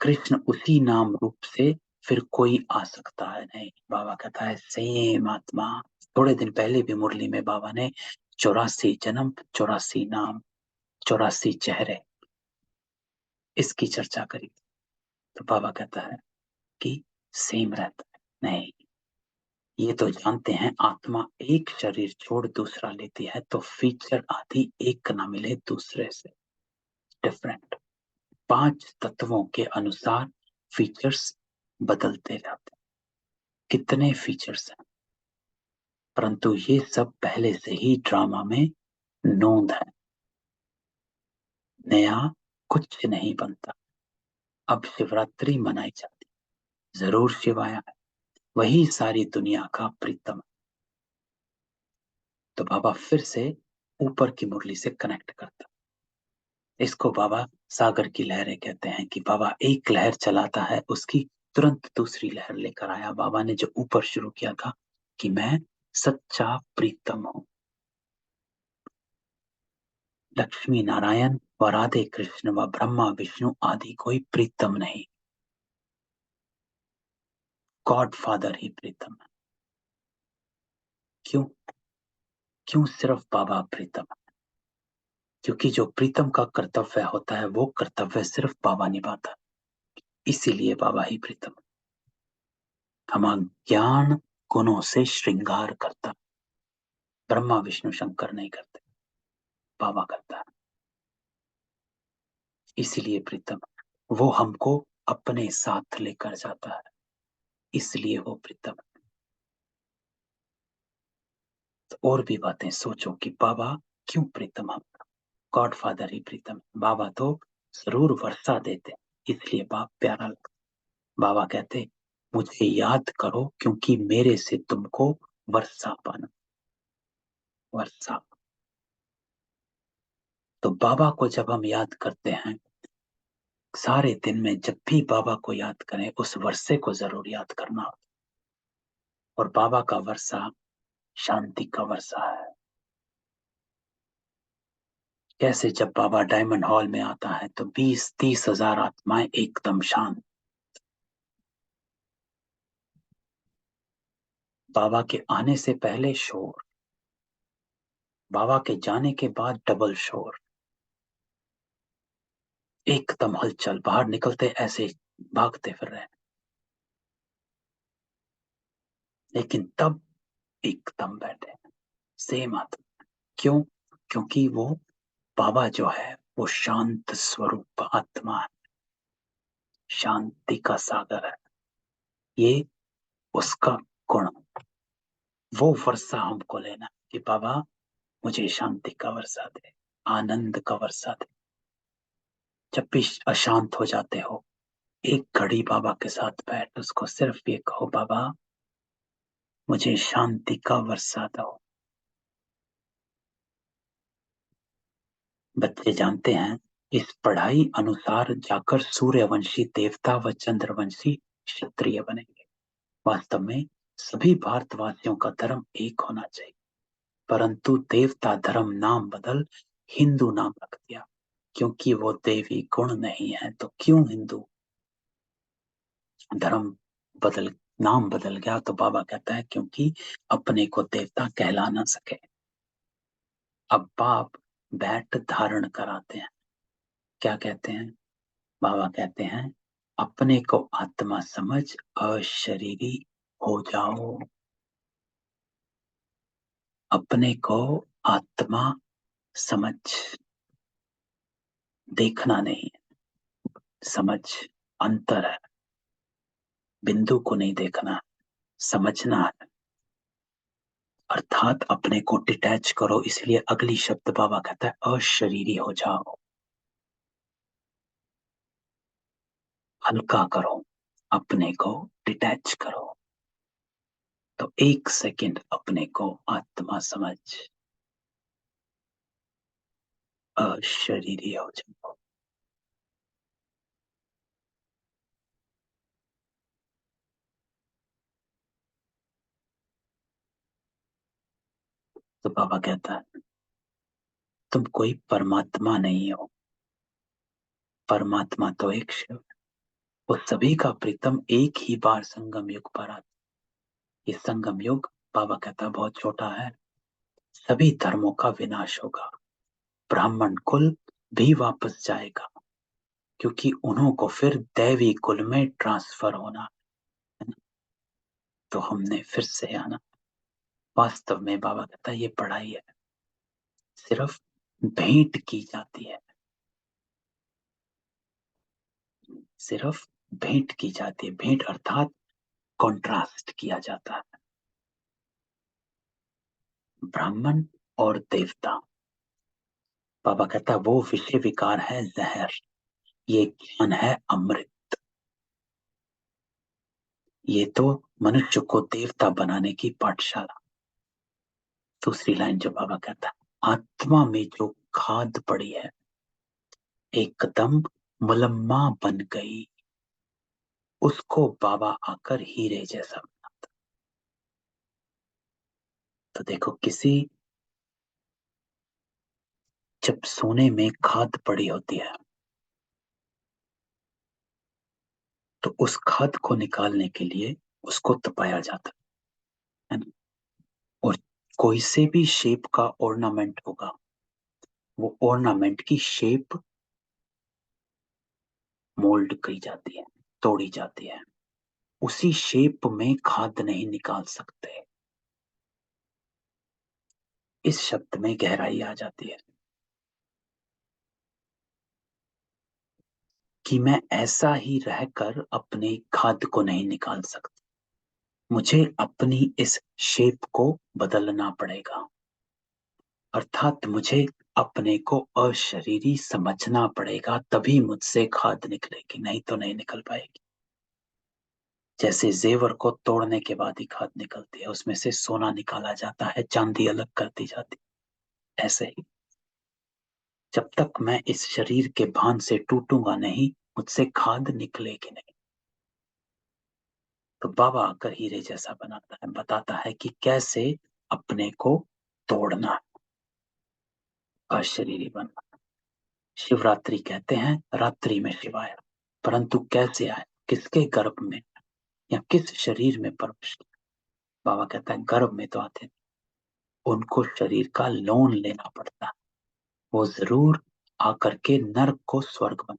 कृष्ण उसी नाम रूप से फिर कोई आ सकता है नहीं। बाबा कहता है सेम आत्मा। थोड़े दिन पहले भी मुरली में बाबा ने 84 जन्म, 84 नाम, 84 चेहरे, इसकी चर्चा करी। तो बाबा कहता है कि सेम रहता है नहीं, ये तो जानते हैं आत्मा एक शरीर छोड़ दूसरा लेती है तो फीचर आदि एक ना मिले दूसरे से, डिफरेंट 5 तत्वों के अनुसार फीचर्स बदलते जाते हैं। कितने फीचर्स हैं, परंतु ये सब पहले से ही ड्रामा में नोंद है, नया कुछ नहीं बनता। अब शिवरात्रि मनाई जाती, जरूर शिव आया है, वही सारी दुनिया का प्रीतम। तो बाबा फिर से ऊपर की मुरली से कनेक्ट करता, इसको बाबा सागर की लहरें कहते हैं कि बाबा एक लहर चलाता है, उसकी तुरंत दूसरी लहर लेकर आया। बाबा ने जो ऊपर शुरू किया था कि मैं सच्चा प्रीतम हूं, लक्ष्मी नारायण व राधे कृष्ण व ब्रह्मा विष्णु आदि कोई प्रीतम नहीं, गॉड फादर ही प्रीतम है। क्यों? क्यों सिर्फ बाबा प्रीतम है? क्योंकि जो प्रीतम का कर्तव्य होता है वो कर्तव्य सिर्फ बाबा निभाता है, इसीलिए बाबा ही प्रीतम। हम ज्ञान गुणों से श्रृंगार करता, ब्रह्मा विष्णु शंकर नहीं करते। बाबा करता है। इसलिए प्रीतम वो हमको अपने साथ लेकर जाता है, इसलिए वो प्रीतम। तो और भी बातें सोचो कि बाबा क्यों प्रीतम हम, गॉड फादर ही प्रीतम। बाबा तो जरूर वर्षा देते, इसलिए बाप प्यारा लगता। बाबा कहते मुझे याद करो क्योंकि मेरे से तुमको वर्षा पाना, वर्षा। तो बाबा को जब हम याद करते हैं सारे दिन में, जब भी बाबा को याद करें उस वर्षे को जरूर याद करना। और बाबा का वर्षा शांति का वर्षा है। कैसे जब बाबा डायमंड हॉल में आता है तो 20-30 हजार आत्माएं एकदम शांत। बाबा के आने से पहले शोर, बाबा के जाने के बाद डबल शोर, एकदम हलचल, बाहर निकलते ऐसे भागते फिर रहे। लेकिन तब एकदम बैठे, सेम आत्मा। क्यों? क्योंकि वो बाबा जो है वो शांत स्वरूप आत्मा है, शांति का सागर है। ये उसका गुण, वो वर्षा हमको लेना कि बाबा मुझे शांति का वर्षा दे, आनंद का वर्षा दे। जब भी अशांत हो जाते हो, एक घड़ी बाबा के साथ बैठ, उसको सिर्फ ये कहो बाबा मुझे शांति का वर्षा दो। बच्चे जानते हैं इस पढ़ाई अनुसार जाकर सूर्यवंशी देवता व चंद्रवंशी क्षत्रिय बनेंगे। वास्तव में सभी भारतवासियों का धर्म एक होना चाहिए, परंतु देवता धर्म नाम बदल हिंदू नाम रख दिया, क्योंकि वो देवी गुण नहीं है। तो क्यों हिंदू धर्म बदल, नाम बदल गया? तो बाबा कहता है क्योंकि अपने को देवता कहला ना सके। अब बाप बैठ धारण कराते हैं, क्या कहते हैं? बाबा कहते हैं अपने को आत्मा समझ अशरीरी हो जाओ। अपने को आत्मा समझ, देखना नहीं, समझ। अंतर है, बिंदु को नहीं देखना, समझना है। अर्थात अपने को डिटैच करो। इसलिए अगली शब्द बाबा कहता है अशरीरी हो जाओ, हल्का करो, अपने को डिटैच करो। तो एक सेकंड अपने को आत्मा समझ अशरीरी हो जाओ। तो बाबा कहता है तुम कोई परमात्मा नहीं हो, परमात्मा तो एक शिव। वो सभी का प्रीतम एक ही बार संगम युग पर आता। ये संगम युग बाबा कहता बहुत छोटा है, सभी धर्मों का विनाश होगा, ब्राह्मण कुल भी वापस जाएगा, क्योंकि उन्हों को फिर दैवी कुल में ट्रांसफर होना है ना? तो हमने फिर से आना। वास्तव में बाबा कहता है ये पढ़ाई है, सिर्फ भेंट की जाती है, सिर्फ भेंट की जाती है। भेंट अर्थात कॉन्ट्रास्ट किया जाता है, ब्राह्मण और देवता। बाबा कहता है वो विषय विकार है जहर, ये ज्ञान है अमृत। ये तो मनुष्य को देवता बनाने की पाठशाला। दूसरी लाइन जो बाबा कहता है आत्मा में जो खाद पड़ी है एकदम मुलम्मा बन गई, उसको बाबा आकर हीरे जैसा बनाता। तो देखो किसी, जब सोने में खाद पड़ी होती है तो उस खाद को निकालने के लिए उसको तपाया जाता है ना? और कोई से भी शेप का ऑर्नामेंट होगा, वो ऑर्नामेंट की शेप मोल्ड की जाती है, तोड़ी जाती है। उसी शेप में खाद नहीं निकाल सकते। इस शब्द में गहराई आ जाती है। कि मैं ऐसा ही रहकर अपने खाद को नहीं निकाल सकता, मुझे अपनी इस शेप को बदलना पड़ेगा। अर्थात मुझे अपने को अशरीरी समझना पड़ेगा, तभी मुझसे खाद निकलेगी, नहीं तो नहीं निकल पाएगी। जैसे जेवर को तोड़ने के बाद ही खाद निकलती है, उसमें से सोना निकाला जाता है, चांदी अलग कर दी जाती है। ऐसे ही जब तक मैं इस शरीर के भान से टूटूंगा नहीं, मुझसे खाद निकलेगी नहीं। तो बाबा आकर हीरे जैसा बनाता है, बताता है कि कैसे अपने को तोड़ना है, अशरीरी बनना। शिवरात्रि कहते हैं रात्रि में शिव आया, परंतु कैसे आया, किसके गर्भ में या किस शरीर में प्रवेश किया? बाबा कहता है गर्भ में तो आते नहीं, उनको शरीर का लोन लेना पड़ता है। वो जरूर आकर के नर्क को स्वर्ग बन,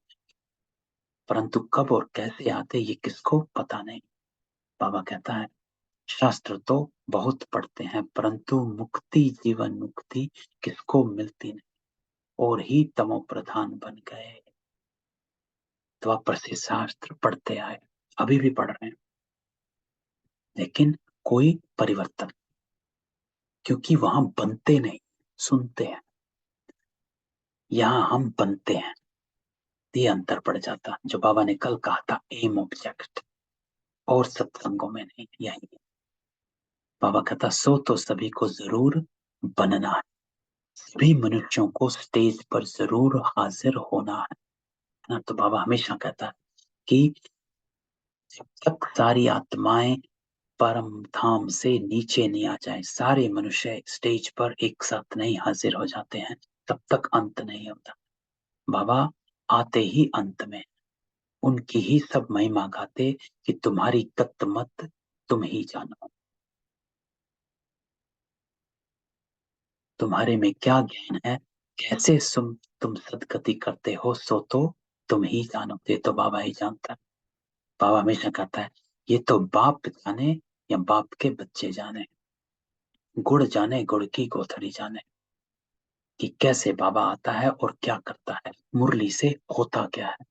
परंतु कब और कैसे आते ये किसको पता नहीं। बाबा कहता है शास्त्र तो बहुत पढ़ते हैं, परंतु मुक्ति, जीवन मुक्ति किसको मिलती नहीं, और ही तमो प्रधान बन गए। तो आप प्रसिद्ध शास्त्र पढ़ते आए, अभी भी पढ़ रहे हैं, लेकिन कोई परिवर्तन, क्योंकि वहां बनते नहीं, सुनते हैं। यहां हम बनते हैं, ये अंतर पड़ जाता जो बाबा ने कल कहा था, एम ऑब्जेक्ट, और सत्संगों में नहीं, यही है। बाबा कहता सो तो सभी को जरूर बनना है, सभी मनुष्यों को स्टेज पर जरूर हाजिर होना है ना। तो बाबा हमेशा कहता है कि जब तक सारी आत्माएं परम धाम से नीचे नहीं आ जाए, सारे मनुष्य स्टेज पर एक साथ नहीं हाजिर हो जाते हैं, तब तक अंत नहीं होता। बाबा आते ही अंत में उनकी ही सब महिमा गाते कि तुम्हारी तत्व मत तुम ही जानो, तुम्हारे में क्या ज्ञान है, कैसे तुम सदगति करते हो, सो तो तुम ही जानो, ये तो बाबा ही जानता है। बाबा हमेशा कहता है ये तो बाप जाने या बाप के बच्चे जाने, गुड़ जाने गुड़ की गोथड़ी जाने, कि कैसे बाबा आता है और क्या करता है, मुरली से होता क्या है।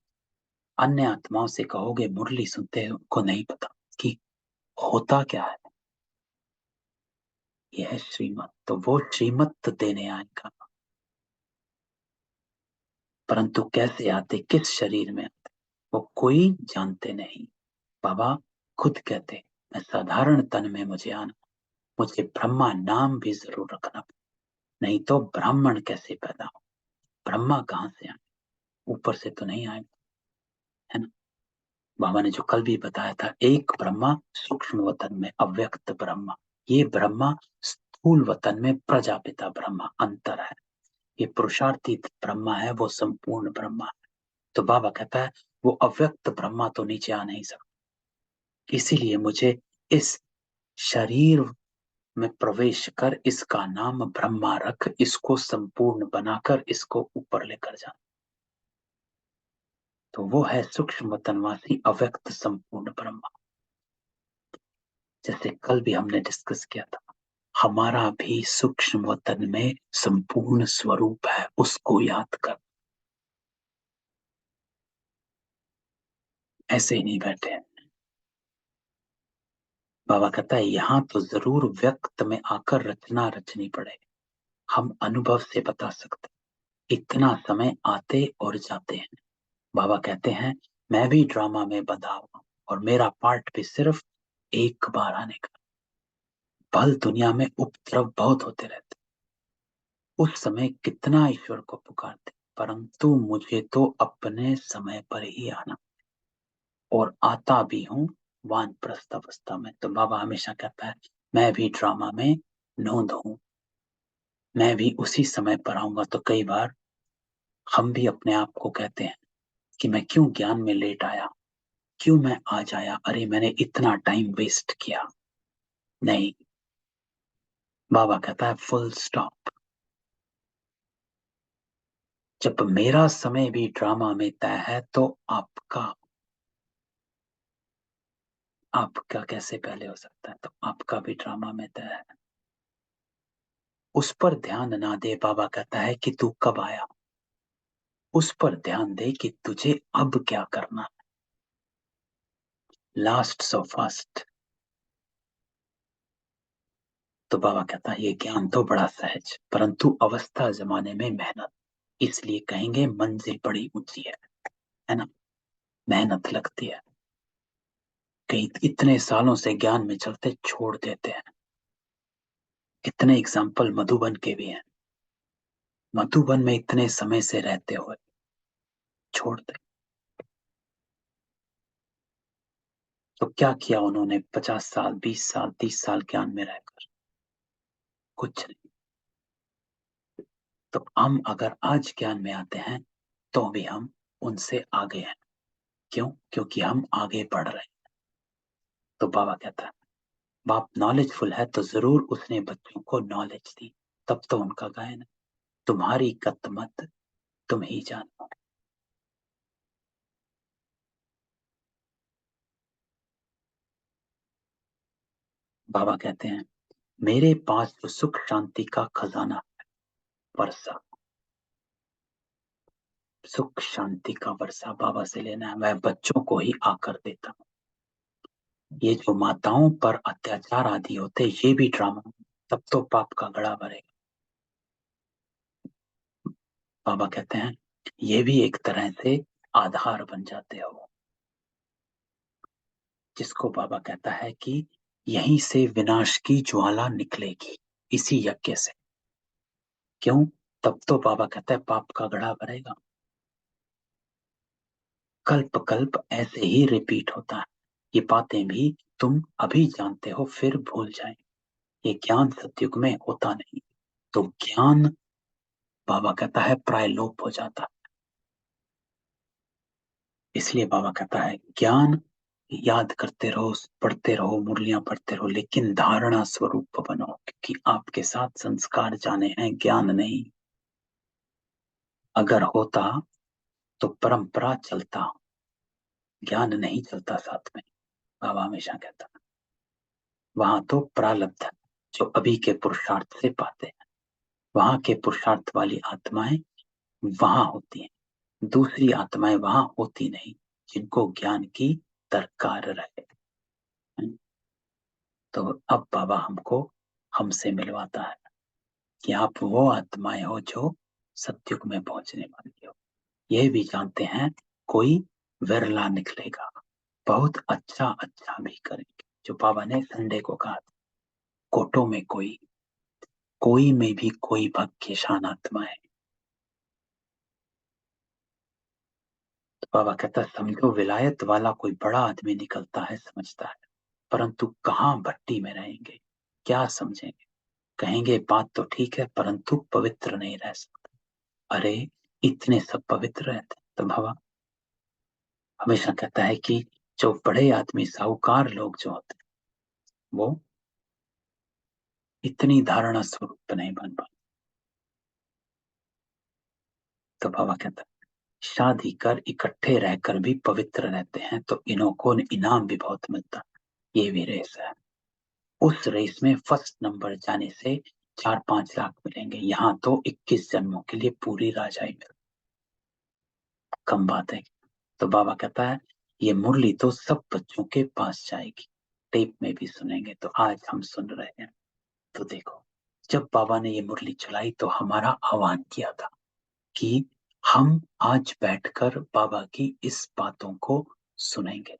अन्य आत्माओं से कहोगे मुरली सुनते हैं, उनको नहीं पता कि होता क्या है। यह है श्रीमत, तो वो श्रीमत देने आएगा, परंतु कैसे आते, किस शरीर में आते, वो कोई जानते नहीं। बाबा खुद कहते मैं साधारण तन में मुझे आना, मुझे ब्रह्मा नाम भी जरूर रखना, नहीं तो ब्राह्मण कैसे पैदा हो, ब्रह्मा कहाँ से आए, ऊपर से तो नहीं आए, है ना। बाबा ने जो कल भी बताया था, एक ब्रह्मा सूक्ष्म वतन में अव्यक्त ब्रह्मा, ये ब्रह्मा स्थूल वतन में प्रजापिता ब्रह्मा, अंतर है। ये पुरुषार्थी ब्रह्मा है, वो संपूर्ण ब्रह्मा है। तो बाबा कहता है वो अव्यक्त ब्रह्मा तो नीचे आ नहीं सकता, इसीलिए मुझे इस शरीर में प्रवेश कर इसका नाम ब्रह्मा रख, इसको संपूर्ण बनाकर इसको ऊपर लेकर जा। तो वो है सूक्ष्म वतनवासी अव्यक्त संपूर्ण ब्रह्मा। जैसे कल भी हमने डिस्कस किया था, हमारा भी सूक्ष्म वतन में संपूर्ण स्वरूप है, उसको याद कर, ऐसे ही नहीं बैठे हैं। बाबा कहता है यहां तो जरूर व्यक्त में आकर रचना रचनी पड़े, हम अनुभव से बता सकते, इतना समय आते और जाते हैं। बाबा कहते हैं मैं भी ड्रामा में बंधा हुआ, और मेरा पार्ट भी सिर्फ एक बार आने का। भल दुनिया में उपद्रव बहुत होते रहते, उस समय कितना ईश्वर को पुकारते, परंतु मुझे तो अपने समय पर ही आना, और आता भी हूँ वानप्रस्थ अवस्था में। तो बाबा हमेशा कहता है मैं भी ड्रामा में नोंद हूं, मैं भी उसी समय पर आऊंगा। तो कई बार हम भी अपने आप को कहते हैं कि मैं क्यों ज्ञान में लेट आया, क्यों मैं आज आया, अरे मैंने इतना टाइम वेस्ट किया। नहीं, बाबा कहता है फुल स्टॉप। जब मेरा समय भी ड्रामा में तय है, तो आपका कैसे पहले हो सकता है, तो आपका भी ड्रामा में तय है। उस पर ध्यान ना दे, बाबा कहता है कि तू कब आया, उस पर ध्यान दे कि तुझे अब क्या करना है। Last so first. तो बाबा कहता है ये ज्ञान तो बड़ा सहज, परंतु अवस्था जमाने में मेहनत, इसलिए कहेंगे मंजिल बड़ी ऊंची है ना। मेहनत लगती है। कई इतने सालों से ज्ञान में चलते छोड़ देते हैं। इतने एग्जाम्पल मधुबन के भी हैं। मधुबन में इतने समय से रहते हुए छोड़ दे। तो क्या किया उन्होंने 50 साल, 20 साल, 30 साल ज्ञान में रहकर? कुछ नहीं। तो हम अगर आज ज्ञान में आते हैं तो भी हम उनसे आगे हैं। क्यों? क्योंकि हम आगे बढ़ रहे हैं। तो बाबा कहता है बाप नॉलेजफुल है तो जरूर उसने बच्चों को नॉलेज दी। तब तो उनका गायन है, तुम्हारी कतमत तुम ही जानो। बाबा कहते हैं मेरे पास जो सुख शांति का खजाना वर्षा, सुख शांति का वर्षा बाबा से लेना है, मैं बच्चों को ही आकर देता हूँ। ये जो माताओं पर अत्याचार आदि होते ये भी ड्रामा, तब तो पाप का गड़ा भरेगा। बाबा कहते हैं ये भी एक तरह से आधार बन जाते हो, जिसको बाबा कहता है कि यहीं से विनाश की ज्वाला निकलेगी, इसी यज्ञ से। क्यों? तब तो बाबा कहता है पाप का गड़ा भरेगा। कल्प कल्प ऐसे ही रिपीट होता है। ये बातें भी तुम अभी जानते हो फिर भूल जाए। ये ज्ञान सतयुग में होता नहीं। तो ज्ञान बाबा कहता है प्राय लोप हो जाता है। इसलिए बाबा कहता है ज्ञान याद करते रहो, पढ़ते रहो, मुरलियां पढ़ते रहो, लेकिन धारणा स्वरूप बनो, क्योंकि आपके साथ संस्कार जाने हैं, ज्ञान नहीं। अगर होता तो परंपरा चलता, ज्ञान नहीं चलता साथ में। बाबा हमेशा कहता वहां तो प्रालब्ध है, जो अभी के पुरुषार्थ से पाते हैं। वहां के पुरुषार्थ वाली आत्माएं वहां होती हैं, दूसरी आत्माएं वहां होती नहीं, जिनको ज्ञान की दरकार रहे। तो अब बाबा हमको हमसे मिलवाता है कि आप वो आत्माएं हो जो सत्युग में पहुंचने वाली हो। ये भी जानते हैं कोई विरला निकलेगा, बहुत अच्छा अच्छा भी करेंगे। जो बाबा ने संडे को कहा था, कोटों में कोई, कोई में भी कोई भाग्यशान आत्मा है। तो बाबा कहता है समझो विलायत वाला कोई बड़ा आदमी निकलता है, समझता है, परंतु कहाँ भट्टी में रहेंगे, क्या समझेंगे? कहेंगे बात तो ठीक है परंतु पवित्र नहीं रह सकते। अरे इतने सब पवित्र रहते हैं। तो बाबा हमेशा कहता है कि जो बड़े आदमी साहूकार लोग जो होते हैं वो इतनी धारणा स्वरूप नहीं बन पाते। तो बाबा कहता है शादी कर इकट्ठे रहकर भी पवित्र रहते हैं तो इन्हों को इनाम भी बहुत मिलता है। ये भी रेस है। उस रेस में फर्स्ट नंबर जाने से 4-5 लाख मिलेंगे, यहाँ तो 21 जन्मों के लिए पूरी राजाई मिल। कम बात है। तो बाबा कहता है ये मुरली तो सब बच्चों के पास जाएगी, टेप में भी सुनेंगे। तो आज हम सुन रहे हैं। तो देखो जब बाबा ने ये मुरली चलाई तो हमारा आह्वान किया था कि हम आज बैठकर बाबा की इस बातों को सुनेंगे।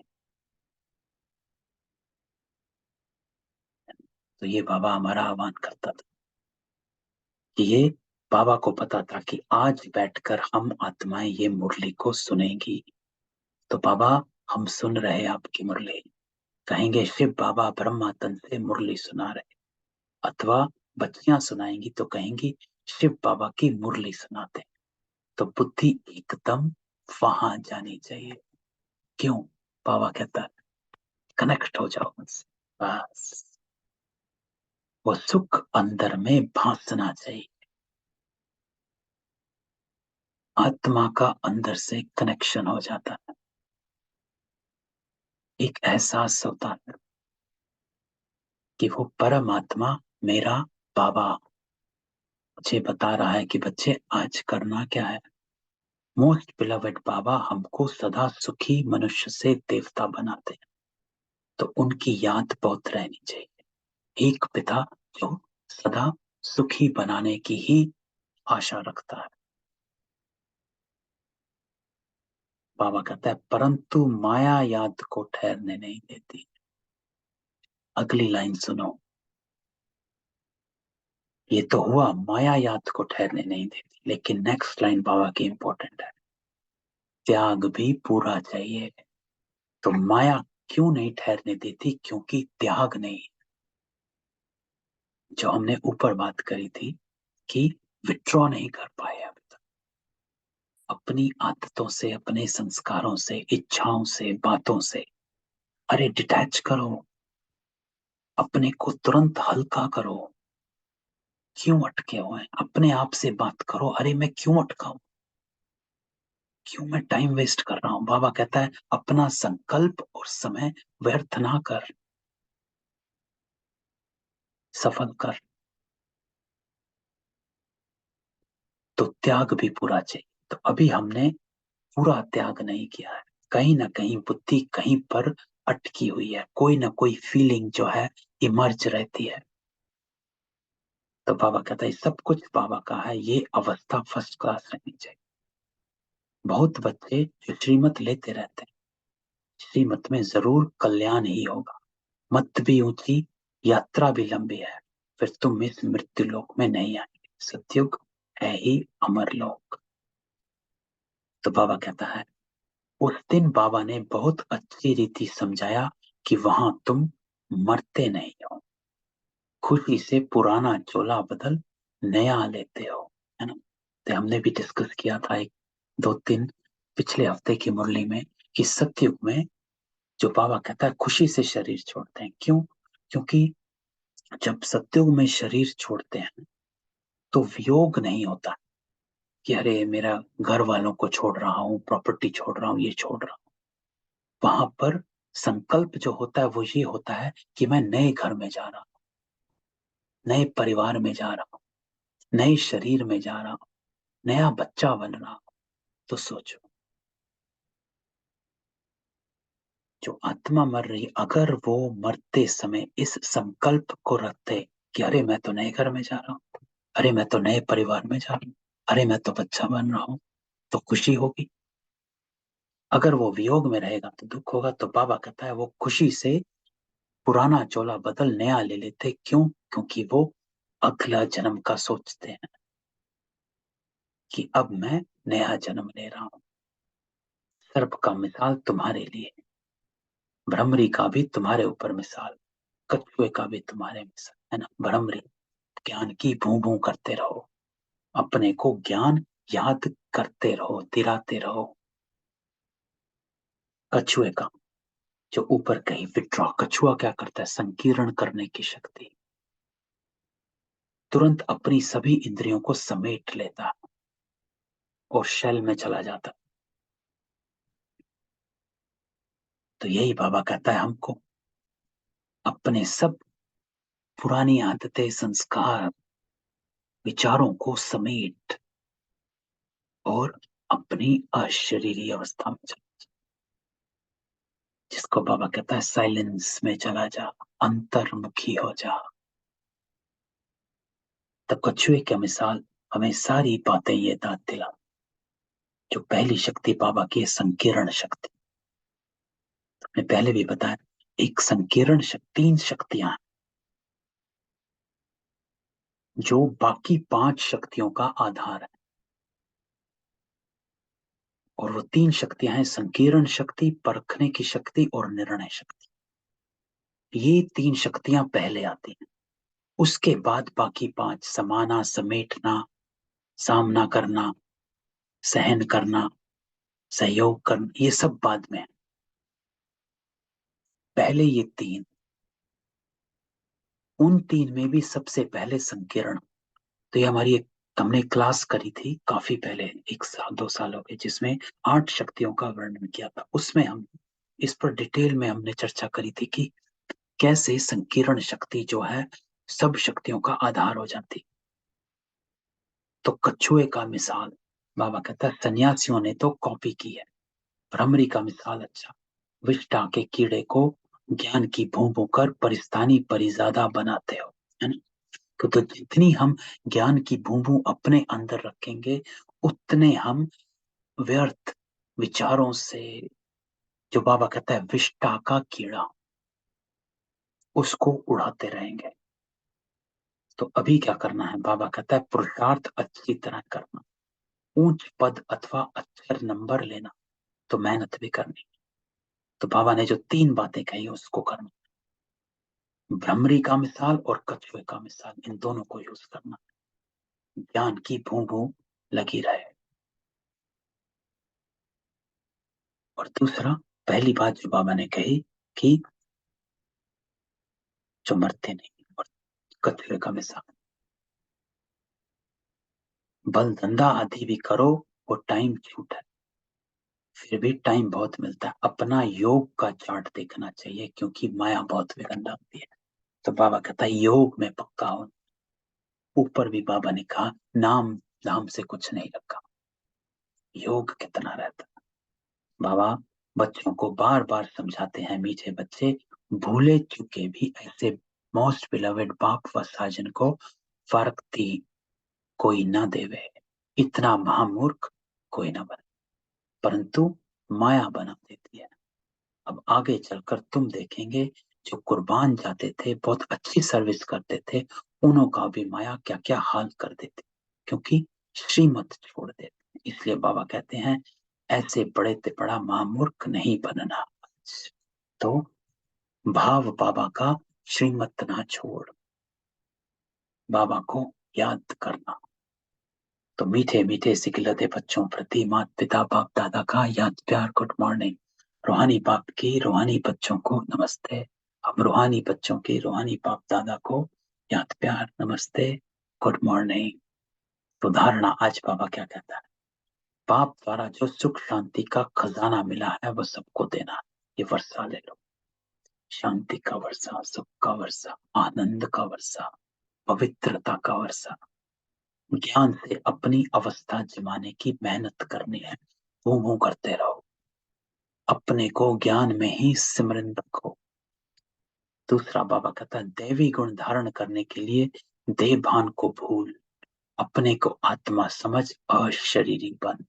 तो ये बाबा हमारा आह्वान करता था कि ये बाबा को पता था कि आज बैठकर हम आत्माएं ये मुरली को सुनेंगी। तो बाबा हम सुन रहे आपकी मुरली। कहेंगे शिव बाबा ब्रह्मातन से मुरली सुना रहे, अथवा बच्चियां सुनाएंगी तो कहेंगी शिव बाबा की मुरली सुनाते। तो बुद्धि एकदम वहां जानी चाहिए। क्यों? बाबा कहता है कनेक्ट हो जाओ मुझसे, बस वो सुख अंदर में भासना चाहिए। आत्मा का अंदर से कनेक्शन हो जाता है, एक एहसास होता है कि वो परमात्मा मेरा बाबा मुझे बता रहा है कि बच्चे आज करना क्या है। मोस्ट बिलवेड बाबा हमको सदा सुखी मनुष्य से देवता बनाते हैं, तो उनकी याद बहुत रहनी चाहिए। एक पिता जो सदा सुखी बनाने की ही आशा रखता है। बाबा कहता है परंतु माया याद को ठहरने नहीं देती। अगली लाइन सुनो, ये तो हुआ माया याद को ठहरने नहीं देती, लेकिन नेक्स्ट लाइन बाबा की इंपॉर्टेंट है, त्याग भी पूरा चाहिए। तो माया क्यों नहीं ठहरने देती? क्योंकि त्याग नहीं। जो हमने ऊपर बात करी थी कि विथड्रॉ नहीं कर पाए अभी तक अपनी आदतों से, अपने संस्कारों से, इच्छाओं से, बातों से। अरे डिटैच करो, अपने को तुरंत हल्का करो। क्यों अटके हुए हैं? अपने आप से बात करो, अरे मैं क्यों अटका हूं? क्यों मैं टाइम वेस्ट कर रहा हूं? बाबा कहता है अपना संकल्प और समय व्यर्थ ना कर, सफल कर। तो त्याग भी पूरा चाहिए। तो अभी हमने पूरा त्याग नहीं किया है, कहीं ना कहीं बुद्धि कहीं पर अटकी हुई है, कोई ना कोई फीलिंग जो है इमर्ज रहती है। तो बाबा कहता है सब कुछ बाबा का है, ये अवस्था फर्स्ट क्लास रहनी चाहिए। बहुत बच्चे जो श्रीमत लेते रहते हैं, श्रीमत में जरूर कल्याण ही होगा। मत भी ऊंची, यात्रा भी लंबी है, फिर तुम इस मृत्यु लोक में नहीं आएंगे। सतयुग है ही अमर लोक। तो बाबा कहता है उस दिन बाबा ने बहुत अच्छी रीति समझाया कि वहां तुम मरते नहीं हो, खुशी से पुराना चोला बदल नया लेते हो, है ना। तो हमने भी डिस्कस किया था एक दो तीन पिछले हफ्ते की मुरली में कि सतयुग में जो बाबा कहता है खुशी से शरीर छोड़ते हैं। क्यों? क्योंकि जब सतयुग में शरीर छोड़ते हैं तो वियोग नहीं होता कि अरे मेरा घर वालों को छोड़ रहा हूँ, प्रॉपर्टी छोड़ रहा हूँ, ये छोड़ रहा हूँ। वहां पर संकल्प जो होता है वो ये होता है कि मैं नए घर में जा रहा हूँ, नए परिवार में जा रहा हूँ, नए शरीर में जा रहा हूँ, नया बच्चा बन रहा हूँ। तो सोचो, जो आत्मा मर रही, अगर वो मरते समय इस संकल्प को रखते कि अरे मैं तो नए घर में जा रहा हूँ, अरे मैं तो नए परिवार में जा रहा हूँ, अरे मैं तो बच्चा बन रहा हूँ, तो खुशी होगी। अगर वो वियोग में रहेगा तो दुख होगा। तो बाबा कहता है वो खुशी से पुराना चोला बदल नया ले लेते। क्यों? क्योंकि वो अगला जन्म का सोचते हैं कि अब मैं नया जन्म ले रहा हूं। सर्प का मिसाल तुम्हारे लिए, भ्रमरी का भी तुम्हारे ऊपर मिसाल, कछुए का भी तुम्हारे मिसाल, है ना। भ्रमरी ज्ञान की भू भू करते रहो, अपने को ज्ञान याद करते रहो, दिलाते रहो। कछुए का जो ऊपर कहीं विड्रॉ, कछुआ क्या करता है? संकीर्ण करने की शक्ति, तुरंत अपनी सभी इंद्रियों को समेट लेता और शेल में चला जाता। तो यही बाबा कहता है हमको अपने सब पुरानी आदतें, संस्कार, विचारों को समेट और अपनी अशरीरी अवस्था में चला, जिसको बाबा कहता है साइलेंस में चला जा, अंतर्मुखी हो जा। तब कछुए की मिसाल हमें सारी बातें ये दाद दिला। जो पहली शक्ति बाबा की है संकीर्ण शक्ति, हमने पहले भी बताया एक संकीर्ण शक्ति, तीन शक्तियां हैं जो बाकी पांच शक्तियों का आधार है। और वो तीन शक्तियां हैं संकीर्ण शक्ति, परखने की शक्ति और निर्णय शक्ति। ये तीन शक्तियां पहले आती हैं, उसके बाद बाकी पांच समाना, समेटना, सामना करना, सहन करना, सहयोग करना, ये सब बाद में है। पहले ये तीन, उन तीन में भी सबसे पहले संकीर्ण। तो ये हमारी एक हमने क्लास करी थी काफी पहले, एक साल दो साल हो गए, जिसमें 8 शक्तियों का वर्णन किया था। उसमें हम इस पर डिटेल में हमने चर्चा करी थी कि कैसे संकीर्ण शक्ति जो है सब शक्तियों का आधार हो जाती। तो कछुए का मिसाल बाबा कहता है सन्यासियों ने तो कॉपी की है। भ्रमरी का मिसाल अच्छा, विष्टा के कीड़े को ज्ञान की भूं भूं कर परिस्तानी परिजादा बनाते हो, है ना। तो जितनी हम ज्ञान की भूं भूं अपने अंदर रखेंगे, उतने हम व्यर्थ विचारों से, जो बाबा कहता है विष्टा का कीड़ा, उसको उड़ाते रहेंगे। तो अभी क्या करना है, बाबा कहता है पुरुषार्थ अच्छी तरह करना, ऊंच पद अथवा अच्छा नंबर लेना, तो मेहनत भी करनी। तो बाबा ने जो 3 बातें कही उसको करना, भ्रमरी का मिसाल और कछुए का मिसाल, इन दोनों को यूज करना, ज्ञान की भूं भूं लगी रहे। और दूसरा, पहली बात जो बाबा ने कही कि जो मरते नहीं, और कछुए का मिसाल, बल धंधा आदि भी करो, वो टाइम छूट है, फिर भी टाइम बहुत मिलता है। अपना योग का चार्ट देखना चाहिए, क्योंकि माया बहुत विघन लगती है। तो बाबा कहता है योग में पक्का हो। ऊपर भी बाबा ने कहा नाम नाम से कुछ नहीं रखा, योग कितना रहता है। बाबा बच्चों को बार बार समझाते हैं, मीठे बच्चे भूले चुके भी ऐसे मोस्ट बिलवेड बाप व साजन को फरकती कोई न देवे, इतना महामूर्ख कोई न बने, परंतु माया बना देती है। अब आगे चलकर तुम देखेंगे, जो कुर्बान जाते थे, बहुत अच्छी सर्विस करते थे, उन्हों का भी माया क्या क्या हाल कर देते, क्योंकि श्रीमत छोड़ देते। इसलिए बाबा कहते हैं ऐसे बड़े ते बड़ा महामूर्ख नहीं बनना। तो भाव बाबा का, श्रीमत ना छोड़, बाबा को याद करना। तो मीठे मीठे सिकिलते बच्चों प्रति माता पिता बाप दादा का याद प्यार गुड मॉर्निंग। रूहानी बाप की रूहानी बच्चों को नमस्ते। हम रूहानी बच्चों के रूहानी बाप दादा को याद प्यार नमस्ते, गुड मॉर्निंग। तो धारणा आज बाबा क्या कहता है, बाप द्वारा जो सुख शांति का खजाना मिला है वो सबको देना है। ये वर्षा ले लो, शांति का वर्षा, सुख का वर्षा, आनंद का वर्षा, पवित्रता का वर्षा। ज्ञान से अपनी अवस्था जमाने की मेहनत करनी है, वो करते रहो, अपने को ज्ञान में ही सिमरन रखो। दूसरा बाबा कहता है दैवी गुण धारण करने के लिए देह भान को भूल, अपने को आत्मा समझ अशरीरी बन,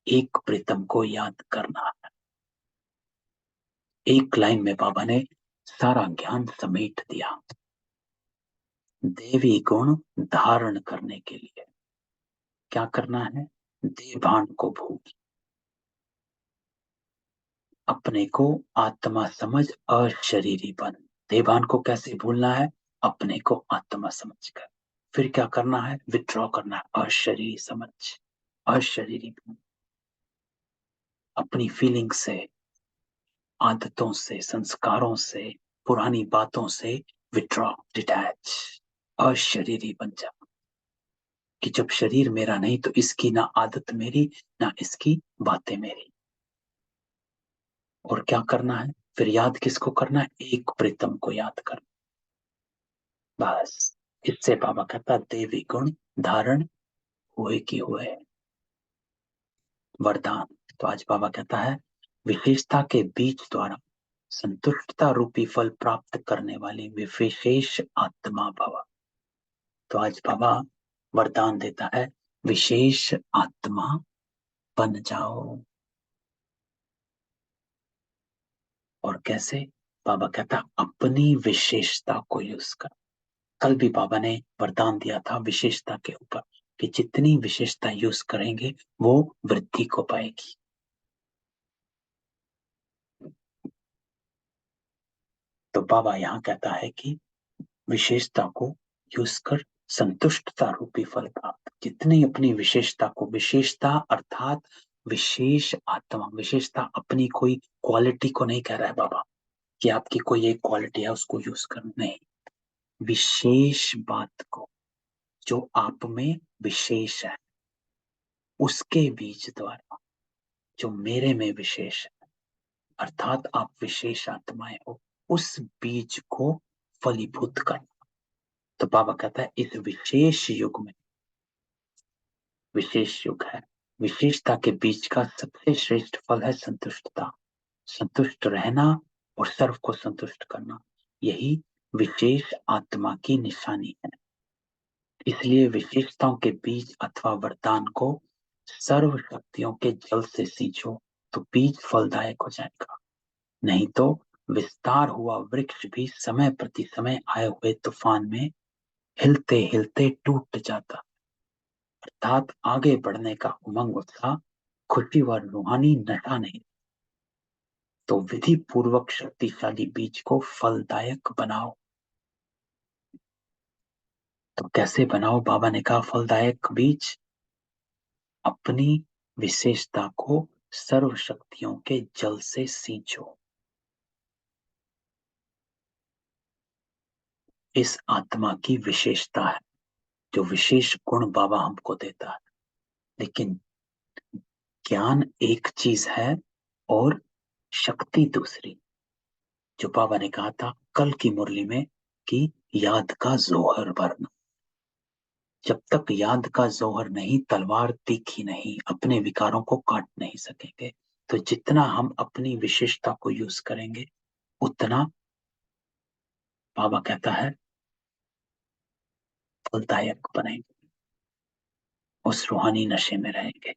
एक प्रीतम को याद करना है। एक लाइन में बाबा ने सारा ज्ञान समेट दिया। देवी गुण धारण करने के लिए क्या करना है, देह भान को भूल, अपने को आत्मा समझ अशरीरी बन। देवान को कैसे भूलना है, अपने को आत्मा समझकर। फिर क्या करना है, विड्रॉ करना है, अशरीरी समझ, अशरीरी बन। अपनी फीलिंग से, आदतों से, संस्कारों से, पुरानी बातों से विड्रॉ, डिटैच, अशरीरी बन जा। कि जब शरीर मेरा नहीं तो इसकी ना आदत मेरी, ना इसकी बातें मेरी। और क्या करना है, फिर याद किसको करना है, एक प्रीतम को याद करना। बस इससे बाबा कहता देवी गुण धारण हुए की हुए। वरदान, तो आज बाबा कहता है विशेषता के बीज द्वारा संतुष्टता रूपी फल प्राप्त करने वाली विशेष आत्मा भव। तो आज बाबा वरदान देता है विशेष आत्मा बन जाओ। और कैसे, बाबा कहता अपनी विशेषता को यूज कर। कल भी बाबा ने वरदान दिया था विशेषता के ऊपर, कि जितनी विशेषता यूज करेंगे वो वृद्धि को पाएगी। तो बाबा यहाँ कहता है कि विशेषता को यूज कर संतुष्टता रूपी फल प्राप्त। जितनी अपनी विशेषता को, विशेषता अर्थात विशेष आत्मा, विशेषता अपनी कोई क्वालिटी को नहीं कह रहा है बाबा कि आपकी कोई एक क्वालिटी है उसको यूज कर, नहीं, विशेष बात को, जो आप में विशेष है, उसके बीज द्वारा, जो मेरे में विशेष है, अर्थात आप विशेष आत्माएं हो, उस बीज को फलीभूत करना। तो बाबा कहता है इस विशेष युग में, विशेष युग है, विशेषता के बीच का सबसे श्रेष्ठ फल है संतुष्टता। संतुष्ट रहना और सर्व को संतुष्ट करना, यही विशेष आत्मा की निशानी है। इसलिए विशेषताओं के बीज अथवा वरदान को सर्व शक्तियों के जल से सींचो तो बीज फलदायक हो जाएगा। नहीं तो विस्तार हुआ वृक्ष भी समय प्रति समय आए हुए तूफान में हिलते हिलते टूट जाता। अर्थात आगे बढ़ने का उमंग, उत्साह, खुशी व रूहानी नशा नहीं। तो विधि पूर्वक शक्तिशाली बीज को फलदायक बनाओ। तो कैसे बनाओ? बाबा ने कहा फलदायक बीज, अपनी विशेषता को सर्व शक्तियों के जल से सींचो। इस आत्मा की विशेषता है, जो विशेष गुण बाबा हमको देता है। लेकिन ज्ञान एक चीज है और शक्ति दूसरी। जो बाबा ने कहा था कल की मुरली में कि याद का जोहर भरना। जब तक याद का जोहर नहीं, तलवार तीखी नहीं, अपने विकारों को काट नहीं सकेंगे। तो जितना हम अपनी विशेषता को यूज करेंगे, उतना बाबा कहता है फलदायक बनेंगे, उस रूहानी नशे में रहेंगे।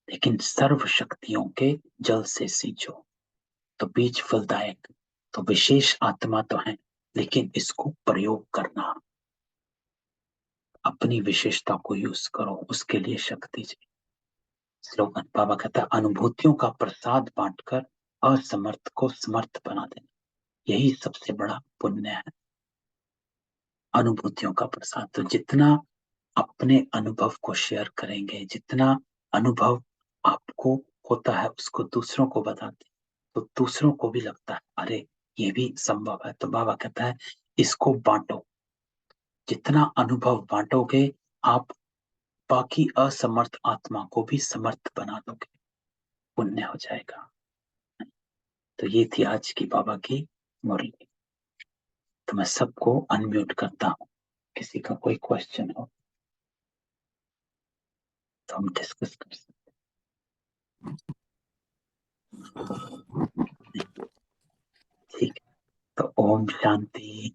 लेकिन सर्व शक्तियों के जल से सींचो तो बीज फलदायक। तो विशेष आत्मा तो है, लेकिन इसको प्रयोग करना, अपनी विशेषता को यूज करो, उसके लिए शक्ति चाहिए। स्लोगन बाबा कहता है अनुभूतियों का प्रसाद बांटकर असमर्थ को समर्थ बना देना, यही सबसे बड़ा पुण्य है। अनुभूतियों का प्रसाद, तो जितना अपने अनुभव को शेयर करेंगे, जितना अनुभव आपको होता है उसको दूसरों को बताते, तो दूसरों को भी लगता है अरे ये भी संभव है। तो बाबा कहता है इसको बांटो। जितना अनुभव बांटोगे, आप बाकी असमर्थ आत्मा को भी समर्थ बना दोगे, पुण्य हो जाएगा। तो ये थी आज की बाबा की मुरली। तो मैं सबको अनम्यूट करता हूँ, किसी का कोई क्वेश्चन हो तो हम डिस्कस कर सकते हैं। ठीक है, तो ओम शांति।